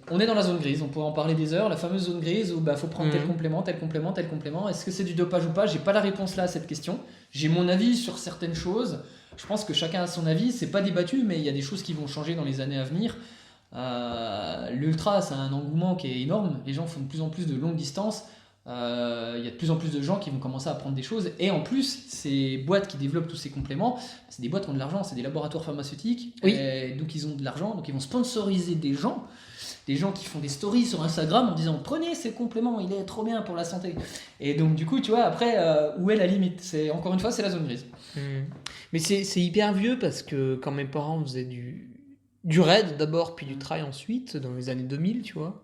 on est dans la zone grise, on pourrait en parler des heures, la fameuse zone grise où faut prendre tel complément. Est-ce que c'est du dopage ou pas? J'ai pas la réponse là à cette question. J'ai mon avis sur certaines choses. Je pense que chacun a son avis, c'est pas débattu, mais il y a des choses qui vont changer dans les années à venir. L'ultra, c'est un engouement qui est énorme. Les gens font de plus en plus de longues distances. Il y a de plus en plus de gens qui vont commencer à apprendre des choses. Et en plus, ces boîtes qui développent tous ces compléments, c'est des boîtes qui ont de l'argent, c'est des laboratoires pharmaceutiques. Oui. Et donc ils ont de l'argent, donc ils vont sponsoriser des gens qui font des stories sur Instagram en disant prenez ces compléments, il est trop bien pour la santé. Et donc du coup, tu vois, après, où est la limite? Encore une fois, c'est la zone grise. Mais c'est hyper vieux parce que quand mes parents faisaient du raid d'abord, puis du trail ensuite, dans les années 2000, tu vois,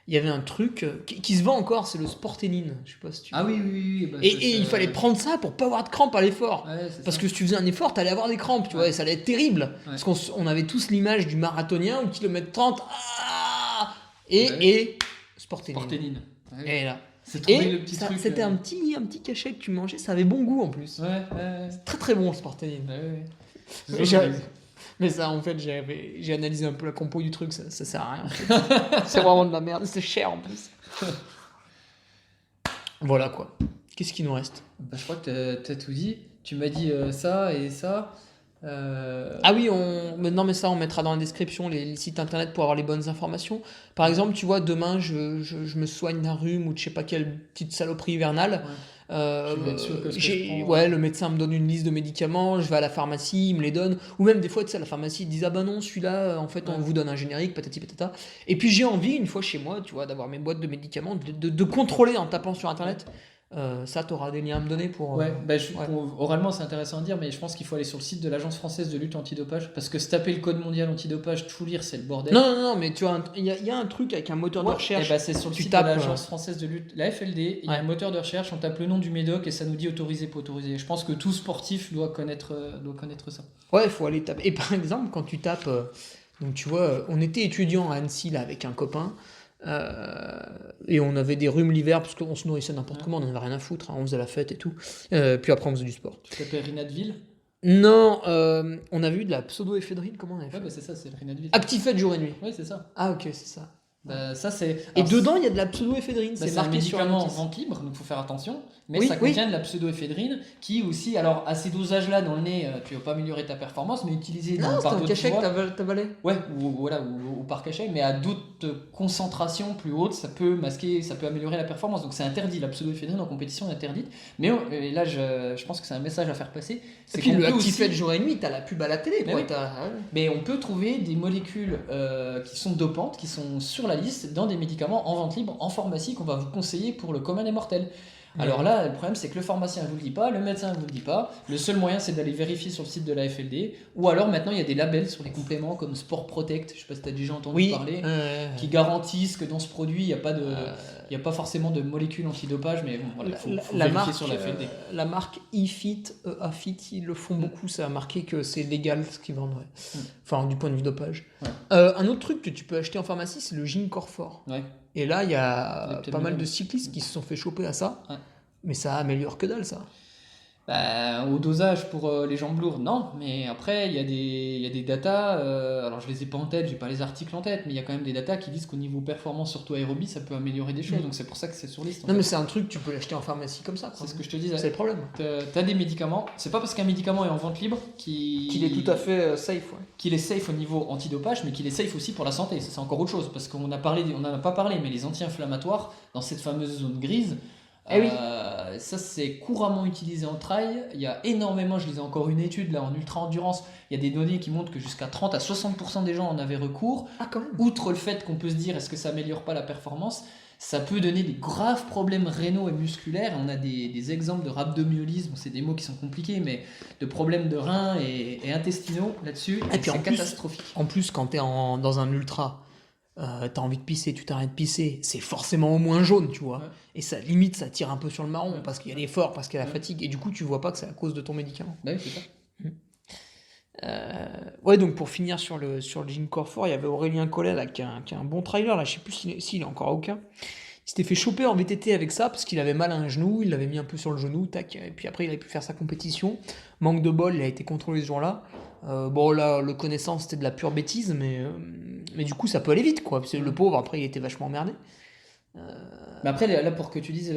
il y avait un truc qui se vend encore, c'est le Sporténine. Je sais pas si tu Ah oui. Bah, et il fallait prendre ça pour pas avoir de crampes à l'effort. Ouais, Parce que si tu faisais un effort, t'allais avoir des crampes, tu vois, et ça allait être terrible. Ouais. Parce qu'on avait tous l'image du marathonien au kilomètre 30. Et Sportéline. Sportéline. Ouais. Et là. C'est trouver Et le petit truc. c'était un petit cachet que tu mangeais, ça avait bon goût en plus. Ouais. Très très bon le Sportéline. Ouais. Mais ça, en fait, j'ai analysé un peu la compo du truc, ça sert à rien. En fait. C'est vraiment de la merde, c'est cher en plus. Voilà quoi. Qu'est-ce qu'il nous reste? Bah, je crois que t'as tout dit. Tu m'as dit ça et ça. Ah oui, non mais ça on mettra dans la description les sites internet pour avoir les bonnes informations. Par exemple, tu vois, demain je me soigne d'un rhume ou de je sais pas quelle petite saloperie hivernale. Je vais être sûr que ce que je prends, le médecin me donne une liste de médicaments, je vais à la pharmacie, il me les donne. Ou même des fois, tu sais, à la pharmacie, ils disent ah bah non, celui-là, en fait, on vous donne un générique, patati patata. Et puis j'ai envie, une fois chez moi, tu vois, d'avoir mes boîtes de médicaments, de contrôler en tapant sur internet. Ça, tu auras des liens à me donner pour. Oralement, c'est intéressant à dire, mais je pense qu'il faut aller sur le site de l'Agence française de lutte antidopage parce que se taper le code mondial antidopage, tout lire, c'est le bordel. Non, mais tu vois, il y a un truc avec un moteur de recherche. Et c'est sur le site de l'Agence française de lutte, la FLD, il y a un moteur de recherche, on tape le nom du médoc et ça nous dit autorisé, pas autorisé. Je pense que tout sportif doit connaître ça. Ouais, il faut aller taper. Et par exemple, quand tu tapes. Donc tu vois, on était étudiant à Annecy là, avec un copain. Et on avait des rhumes l'hiver parce qu'on se nourrissait n'importe comment, on n'avait rien à foutre, hein, on faisait la fête et tout. Puis après on faisait du sport. Tu t'appelles Rinadville? Non, on avait eu de la pseudoéphédrine, comment on avait fait? Ouais, bah c'est ça, c'est le Rinadville. Actifed jour et nuit. Ouais, c'est ça. Ah ok, c'est ça. Bah, ça c'est. Et dedans il y a de la pseudoéphédrine, c'est un médicament en vente libre, donc il faut faire attention. Mais ça contient de la pseudoéphédrine qui aussi, alors à ces dosages-là dans le nez, tu vas pas améliorer ta performance, mais utiliser par d'autres cachet que t'avalais. Ouais, ou par cachet, mais à d'autres concentrations plus hautes, ça peut masquer, ça peut améliorer la performance. Donc c'est interdit, la pseudoéphédrine en compétition est interdite. Mais là, je pense que c'est un message à faire passer. Et puis le Actifed jour et nuit, t'as la pub à la télé. Mais on peut trouver des molécules qui sont dopantes, qui sont sur la liste dans des médicaments en vente libre, en pharmacie, qu'on va vous conseiller pour le commun des mortels. Alors là, le problème, c'est que le pharmacien ne vous le dit pas, le médecin ne vous le dit pas. Le seul moyen, c'est d'aller vérifier sur le site de la FLD. Ou alors, maintenant, il y a des labels sur les compléments comme Sport Protect, je ne sais pas si tu as déjà entendu parler, qui garantissent que dans ce produit, il n'y a pas forcément de molécules antidopage, mais bon, voilà, il faut vérifier sur la FLD. La marque eFit, ils le font beaucoup, ça a marqué que c'est légal ce qu'ils vendent. Enfin, du point de vue dopage. Un autre truc que tu peux acheter en pharmacie, c'est le Gin Corfort. Et là, il y a pas mal de cyclistes qui se sont fait choper à ça. Mais ça améliore que dalle, ça. Au dosage pour les jambes lourdes, non. Mais après, il y a des datas. Alors, je les ai pas en tête, j'ai pas les articles en tête, mais il y a quand même des datas qui disent qu'au niveau performance, surtout aérobie, ça peut améliorer des choses. Donc, c'est pour ça que c'est sur liste. Mais c'est un truc, tu peux l'acheter en pharmacie comme ça. C'est ce que je te disais. C'est le problème. T'as des médicaments. C'est pas parce qu'un médicament est en vente libre qu'il est tout à fait safe. Qu'il est safe au niveau antidopage, mais qu'il est safe aussi pour la santé. Ça, c'est encore autre chose. Parce qu'on n'en a pas parlé, mais les anti-inflammatoires, dans cette fameuse zone grise, ça c'est couramment utilisé en trail. Il y a énormément, je lisais encore une étude là en ultra-endurance, il y a des données qui montrent que jusqu'à 30 à 60% des gens en avaient recours. Quand même. Outre le fait qu'on peut se dire est-ce que ça améliore pas la performance, ça peut donner des graves problèmes rénaux et musculaires. On a des exemples de rhabdomyolyse, c'est des mots qui sont compliqués, mais de problèmes de reins et intestinaux là-dessus, et puis c'est catastrophique. En plus, quand tu es dans un ultra, t'as envie de pisser, tu t'arrêtes de pisser, c'est forcément au moins jaune, tu vois. Et ça limite, ça tire un peu sur le marron parce qu'il y a l'effort, parce qu'il y a la fatigue, et du coup, tu vois pas que c'est à cause de ton médicament. Oui, c'est ça. Donc pour finir sur le Gin Corfort, il y avait Aurélien Collet là, qui est un bon trailer, là, je sais plus s'il est encore aucun. Il s'était fait choper en VTT avec ça parce qu'il avait mal à un genou, il l'avait mis un peu sur le genou, tac, et puis après il avait pu faire sa compétition. Manque de bol, il a été contrôlé ce jour-là. Là, le connaissant, c'était de la pure bêtise, mais du coup, ça peut aller vite, quoi. Parce que le pauvre, après, il était vachement emmerdé. Mais après, là, pour que tu dises,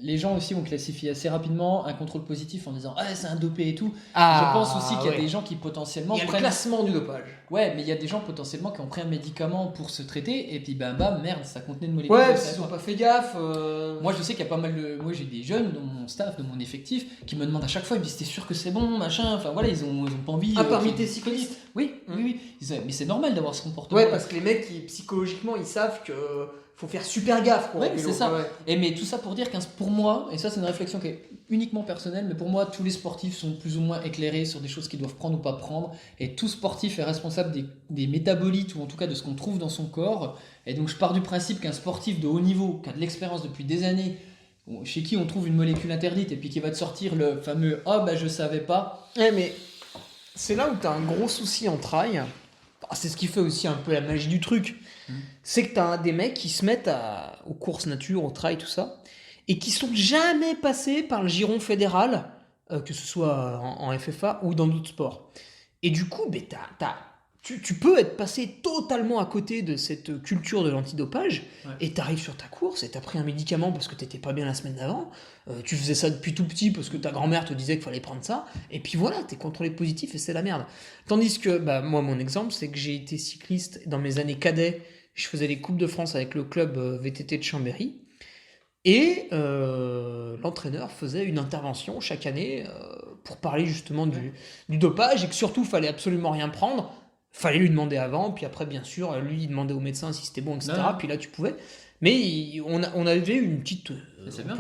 les gens aussi ont classifié assez rapidement un contrôle positif en disant c'est un dopé et tout. Ah, Je pense aussi qu'il y a ouais. des gens qui potentiellement Il y a le prennent... classement du dopage. Ouais, mais il y a des gens potentiellement qui ont pris un médicament pour se traiter et puis bam, merde, ça contenait une molécule. Ouais, de ils ça. ont pas fait gaffe. Moi, je sais qu'il y a pas mal de... Moi, j'ai des jeunes dans mon staff, dans mon effectif, qui me demandent à chaque fois, ils me disent, t'es sûr que c'est bon, machin. Enfin voilà, ils ont pas envie... parmi qu'ils- tes cyclistes. Oui, oui. Mais c'est normal d'avoir ce comportement. Ouais, parce que les mecs, psychologiquement, ils savent que faut faire super gaffe. Quoi, Ouais, en vélo. c'est ça. Ouais. Et mais tout ça pour dire pour moi, et ça c'est une réflexion qui est uniquement personnelle, mais pour moi tous les sportifs sont plus ou moins éclairés sur des choses qu'ils doivent prendre ou pas prendre, et tout sportif est responsable des métabolites ou en tout cas de ce qu'on trouve dans son corps. Et donc je pars du principe qu'un sportif de haut niveau, qui a de l'expérience depuis des années, chez qui on trouve une molécule interdite et puis qui va te sortir le fameux je savais pas. Ouais, mais c'est là où t'as un gros souci en trail. C'est ce qui fait aussi un peu la magie du truc. C'est que t'as des mecs qui se mettent aux courses nature, au trail, tout ça, et qui sont jamais passés par le giron fédéral, que ce soit en FFA ou dans d'autres sports. Et du coup, tu peux être passé totalement à côté de cette culture de l'antidopage, et t'arrives sur ta course et t'as pris un médicament parce que t'étais pas bien la semaine d'avant, tu faisais ça depuis tout petit parce que ta grand-mère te disait qu'il fallait prendre ça, et puis voilà, t'es contrôlé positif et c'est la merde. Tandis que, moi, mon exemple, c'est que j'ai été cycliste dans mes années cadets, je faisais les Coupes de France avec le club VTT de Chambéry, et l'entraîneur faisait une intervention chaque année pour parler justement du dopage, et que surtout, fallait absolument rien prendre. Fallait lui demander avant, puis après, bien sûr, lui, il demandait au médecin si c'était bon, etc. Ouais. Puis là, tu pouvais. Mais on avait une petite...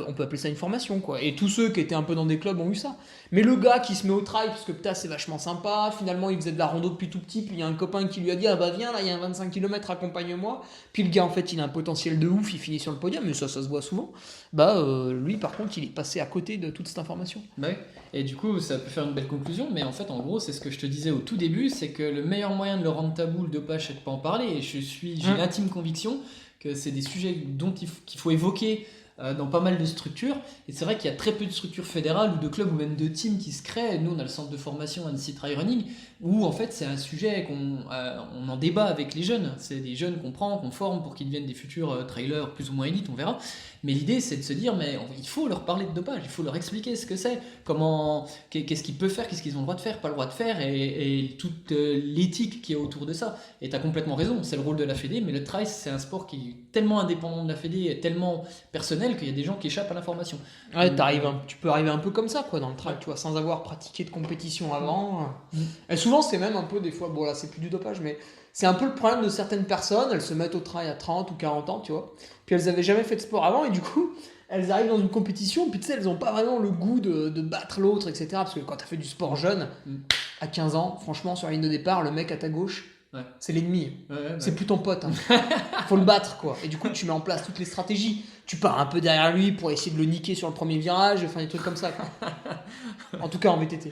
on peut appeler ça une formation, quoi. Et tous ceux qui étaient un peu dans des clubs ont eu ça. Mais le gars qui se met au trail, parce que putain, c'est vachement sympa, finalement, il faisait de la rando depuis tout petit, puis il y a un copain qui lui a dit, viens, là, il y a un 25 km, accompagne-moi. Puis le gars, en fait, il a un potentiel de ouf, il finit sur le podium, mais ça se voit souvent. Lui, par contre, il est passé à côté de toute cette information. Ouais. Et du coup, ça peut faire une belle conclusion, mais en fait, en gros, c'est ce que je te disais au tout début, c'est que le meilleur moyen de le rendre tabou, le dopage, c'est de pas en parler. Et j'ai l'intime conviction que c'est des sujets qu'il faut évoquer dans pas mal de structures. Et c'est vrai qu'il y a très peu de structures fédérales ou de clubs ou même de teams qui se créent. Nous, on a le centre de formation Annecy Trail Running, où en fait, c'est un sujet on en débat avec les jeunes. C'est des jeunes qu'on prend, qu'on forme pour qu'ils deviennent des futurs trailers plus ou moins élites, on verra. Mais l'idée, c'est de se dire, il faut leur parler de dopage, il faut leur expliquer ce que c'est, qu'est-ce qu'ils peuvent faire, qu'est-ce qu'ils ont le droit de faire, pas le droit de faire, et toute l'éthique qui est autour de ça. Et tu as complètement raison, c'est le rôle de la Fédé, mais le trail, c'est un sport qui est tellement indépendant de la Fédé, et tellement personnel qu'il y a des gens qui échappent à l'information. Ouais, tu peux arriver un peu comme ça, quoi, dans le trail, tu vois, sans avoir pratiqué de compétition avant. Et souvent, c'est même un peu, des fois, là, c'est plus du dopage, mais c'est un peu le problème de certaines personnes, elles se mettent au trail à 30 ou 40 ans, tu vois, puis elles avaient jamais fait de sport avant, et du coup, elles arrivent dans une compétition, puis tu sais, elles ont pas vraiment le goût de battre l'autre, etc. Parce que quand t'as fait du sport jeune, à 15 ans, franchement, sur la ligne de départ, le mec à ta gauche, c'est l'ennemi. C'est plus ton pote. Faut le battre, quoi. Et du coup, tu mets en place toutes les stratégies. Tu pars un peu derrière lui pour essayer de le niquer sur le premier virage, enfin des trucs comme ça, quoi. En tout cas, en VTT.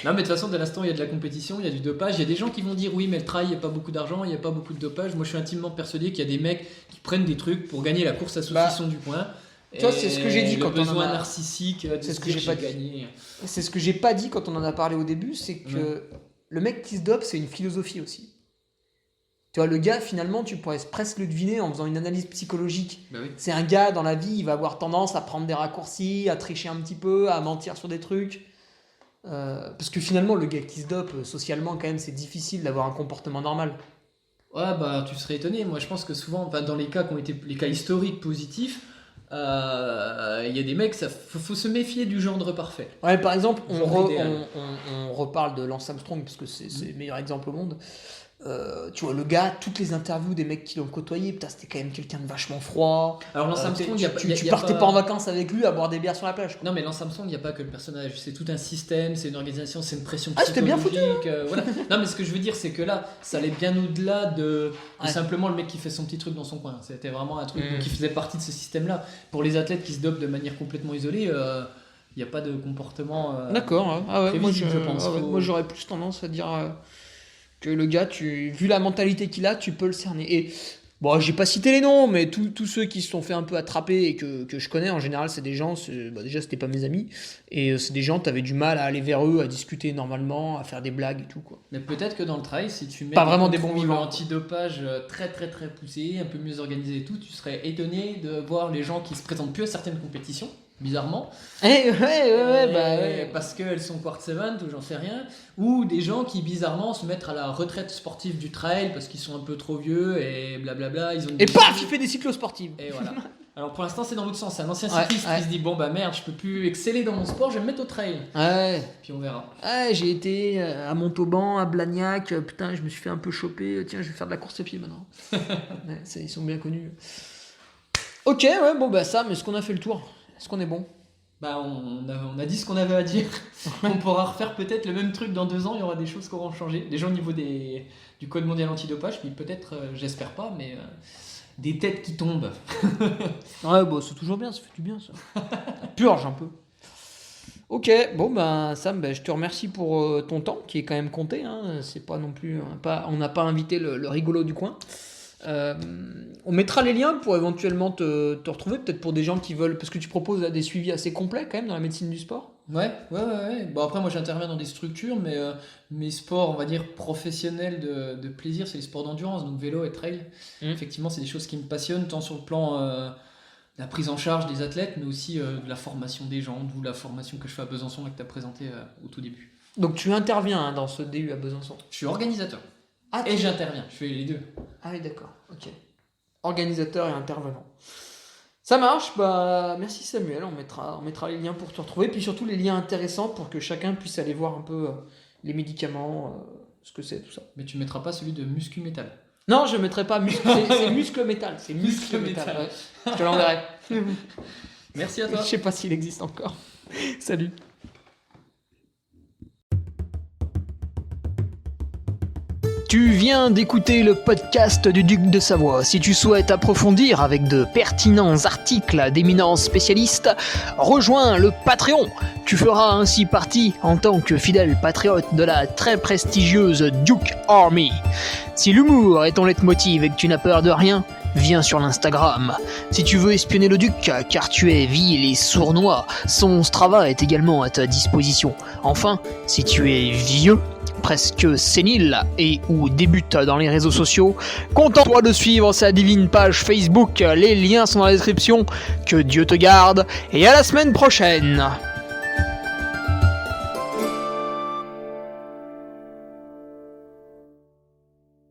Non, mais de toute façon, dès l'instant, il y a de la compétition, il y a du dopage. Il y a des gens qui vont dire oui, mais le trail, il n'y a pas beaucoup d'argent, il n'y a pas beaucoup de dopage. Moi, je suis intimement persuadé qu'il y a des mecs qui prennent des trucs pour gagner la course à saucisson du point. Tu vois, c'est ce que j'ai dit quand on en a... Le besoin narcissique, c'est ce que j'ai pas gagné. C'est ce que j'ai pas dit quand on en a parlé au début, c'est que le mec qui se dope, c'est une philosophie aussi. Tu vois, le gars, finalement, tu pourrais presque le deviner en faisant une analyse psychologique. C'est un gars, dans la vie, il va avoir tendance à prendre des raccourcis, à tricher un petit peu, à mentir sur des trucs. Parce que finalement, le gars qui se dope, socialement, quand même, c'est difficile d'avoir un comportement normal. Ouais, tu serais étonné. Moi, je pense que souvent, dans les cas qui ont été les cas historiques positifs, il y a des mecs, faut se méfier du gendre parfait. Ouais, par exemple, on reparle de Lance Armstrong, parce que c'est le meilleur exemple au monde. Tu vois, le gars, toutes les interviews des mecs qui l'ont côtoyé, putain, c'était quand même quelqu'un de vachement froid. Alors Lance Armstrong, tu partais pas en vacances avec lui à boire des bières sur la plage, quoi. Non, mais Lance Armstrong, il n'y a pas que le personnage, c'est tout un système, c'est une organisation, c'est une pression psychologique. C'était bien foutu, voilà. Non, mais ce que je veux dire, c'est que là, ça allait bien au-delà de simplement le mec qui fait son petit truc dans son coin. C'était vraiment un truc qui faisait partie de ce système-là. Pour les athlètes qui se dopent de manière complètement isolée, il n'y a pas de comportement. D'accord. Moi, je pense. Moi, j'aurais plus tendance à dire que le gars, vu la mentalité qu'il a, tu peux le cerner. Et Bon, j'ai pas cité les noms, mais tous ceux qui se sont fait un peu attraper et que je connais, en général, c'est des gens, déjà, c'était pas mes amis, et c'est des gens, t'avais du mal à aller vers eux, à discuter normalement, à faire des blagues et tout, quoi. Mais peut-être que dans le trail, si tu mets Pas vraiment des bons contrôles vivants. antidopage très très très poussés, un peu mieux organisés et tout, tu serais étonné de voir les gens qui se présentent plus à certaines compétitions, bizarrement. Ouais. Parce qu'elles sont quartz event ou j'en sais rien, ou des gens qui bizarrement se mettent à la retraite sportive du trail parce qu'ils sont un peu trop vieux et blablabla. Ils ont Et paf, il fait des cyclosportives. Et voilà. Alors pour l'instant c'est dans l'autre sens, c'est un ancien Ouais, cycliste qui se dit bon bah merde, je peux plus exceller dans mon sport, je vais me mettre au trail. Ouais. Puis on verra. Ouais, j'ai été à Montauban, à Blagnac, putain, je me suis fait un peu choper, tiens, je vais faire de la course à pied maintenant. Ouais, ils sont bien connus. Ok, ouais, bon bah Sam, est-ce qu'on a fait le tour? Est-ce qu'on est bon? Bah on a dit ce qu'on avait à dire. On pourra refaire peut-être le même truc dans 2 ans, il y aura des choses qui auront changé. Déjà au niveau du code mondial antidopage, puis peut-être, j'espère pas, mais des têtes qui tombent. Ouais, bon, c'est toujours bien, ça fait du bien, ça. Purge un peu. Ok, bon, ben Sam, je te remercie pour ton temps, qui est quand même compté. Hein. C'est pas non plus. On n'a pas invité le rigolo du coin. On mettra les liens pour éventuellement te retrouver, peut-être pour des gens qui veulent. Parce que tu proposes des suivis assez complets quand même dans la médecine du sport. Ouais. Bon après moi j'interviens dans des structures, mais mes sports, on va dire professionnels de plaisir, c'est les sports d'endurance, donc vélo et trail. Effectivement, c'est des choses qui me passionnent, tant sur le plan de la prise en charge des athlètes, mais aussi de la formation des gens, d'où la formation que je fais à Besançon et que tu as présentée au tout début. Donc tu interviens dans ce DU à Besançon. Je suis organisateur. Ah, Et j'interviens, je fais les deux. Ah oui, d'accord, ok. Organisateur et intervenant. Ça marche, bah merci Samuel, on mettra les liens pour te retrouver, puis surtout les liens intéressants pour que chacun puisse aller voir un peu les médicaments, ce que c'est, tout ça. Mais tu mettras pas celui de Muscu Metal. Non, je mettrai pas muscle, c'est muscle métal, c'est muscle métal. Ouais. Je te l'enverrai. Merci à toi. Je sais pas s'il existe encore. Salut. Tu viens d'écouter le podcast du Duc de Savoie. Si tu souhaites approfondir avec de pertinents articles d'éminents spécialistes, rejoins le Patreon. Tu feras ainsi partie en tant que fidèle patriote de la très prestigieuse Duke Army. Si l'humour est ton leitmotiv et que tu n'as peur de rien, viens sur l'Instagram. Si tu veux espionner le Duc, car tu es vil et sournois, son Strava est également à ta disposition. Enfin, si tu es vieux, presque sénile et ou débute dans les réseaux sociaux, contente-toi de suivre sa divine page Facebook, les liens sont dans la description. Que Dieu te garde et à la semaine prochaine.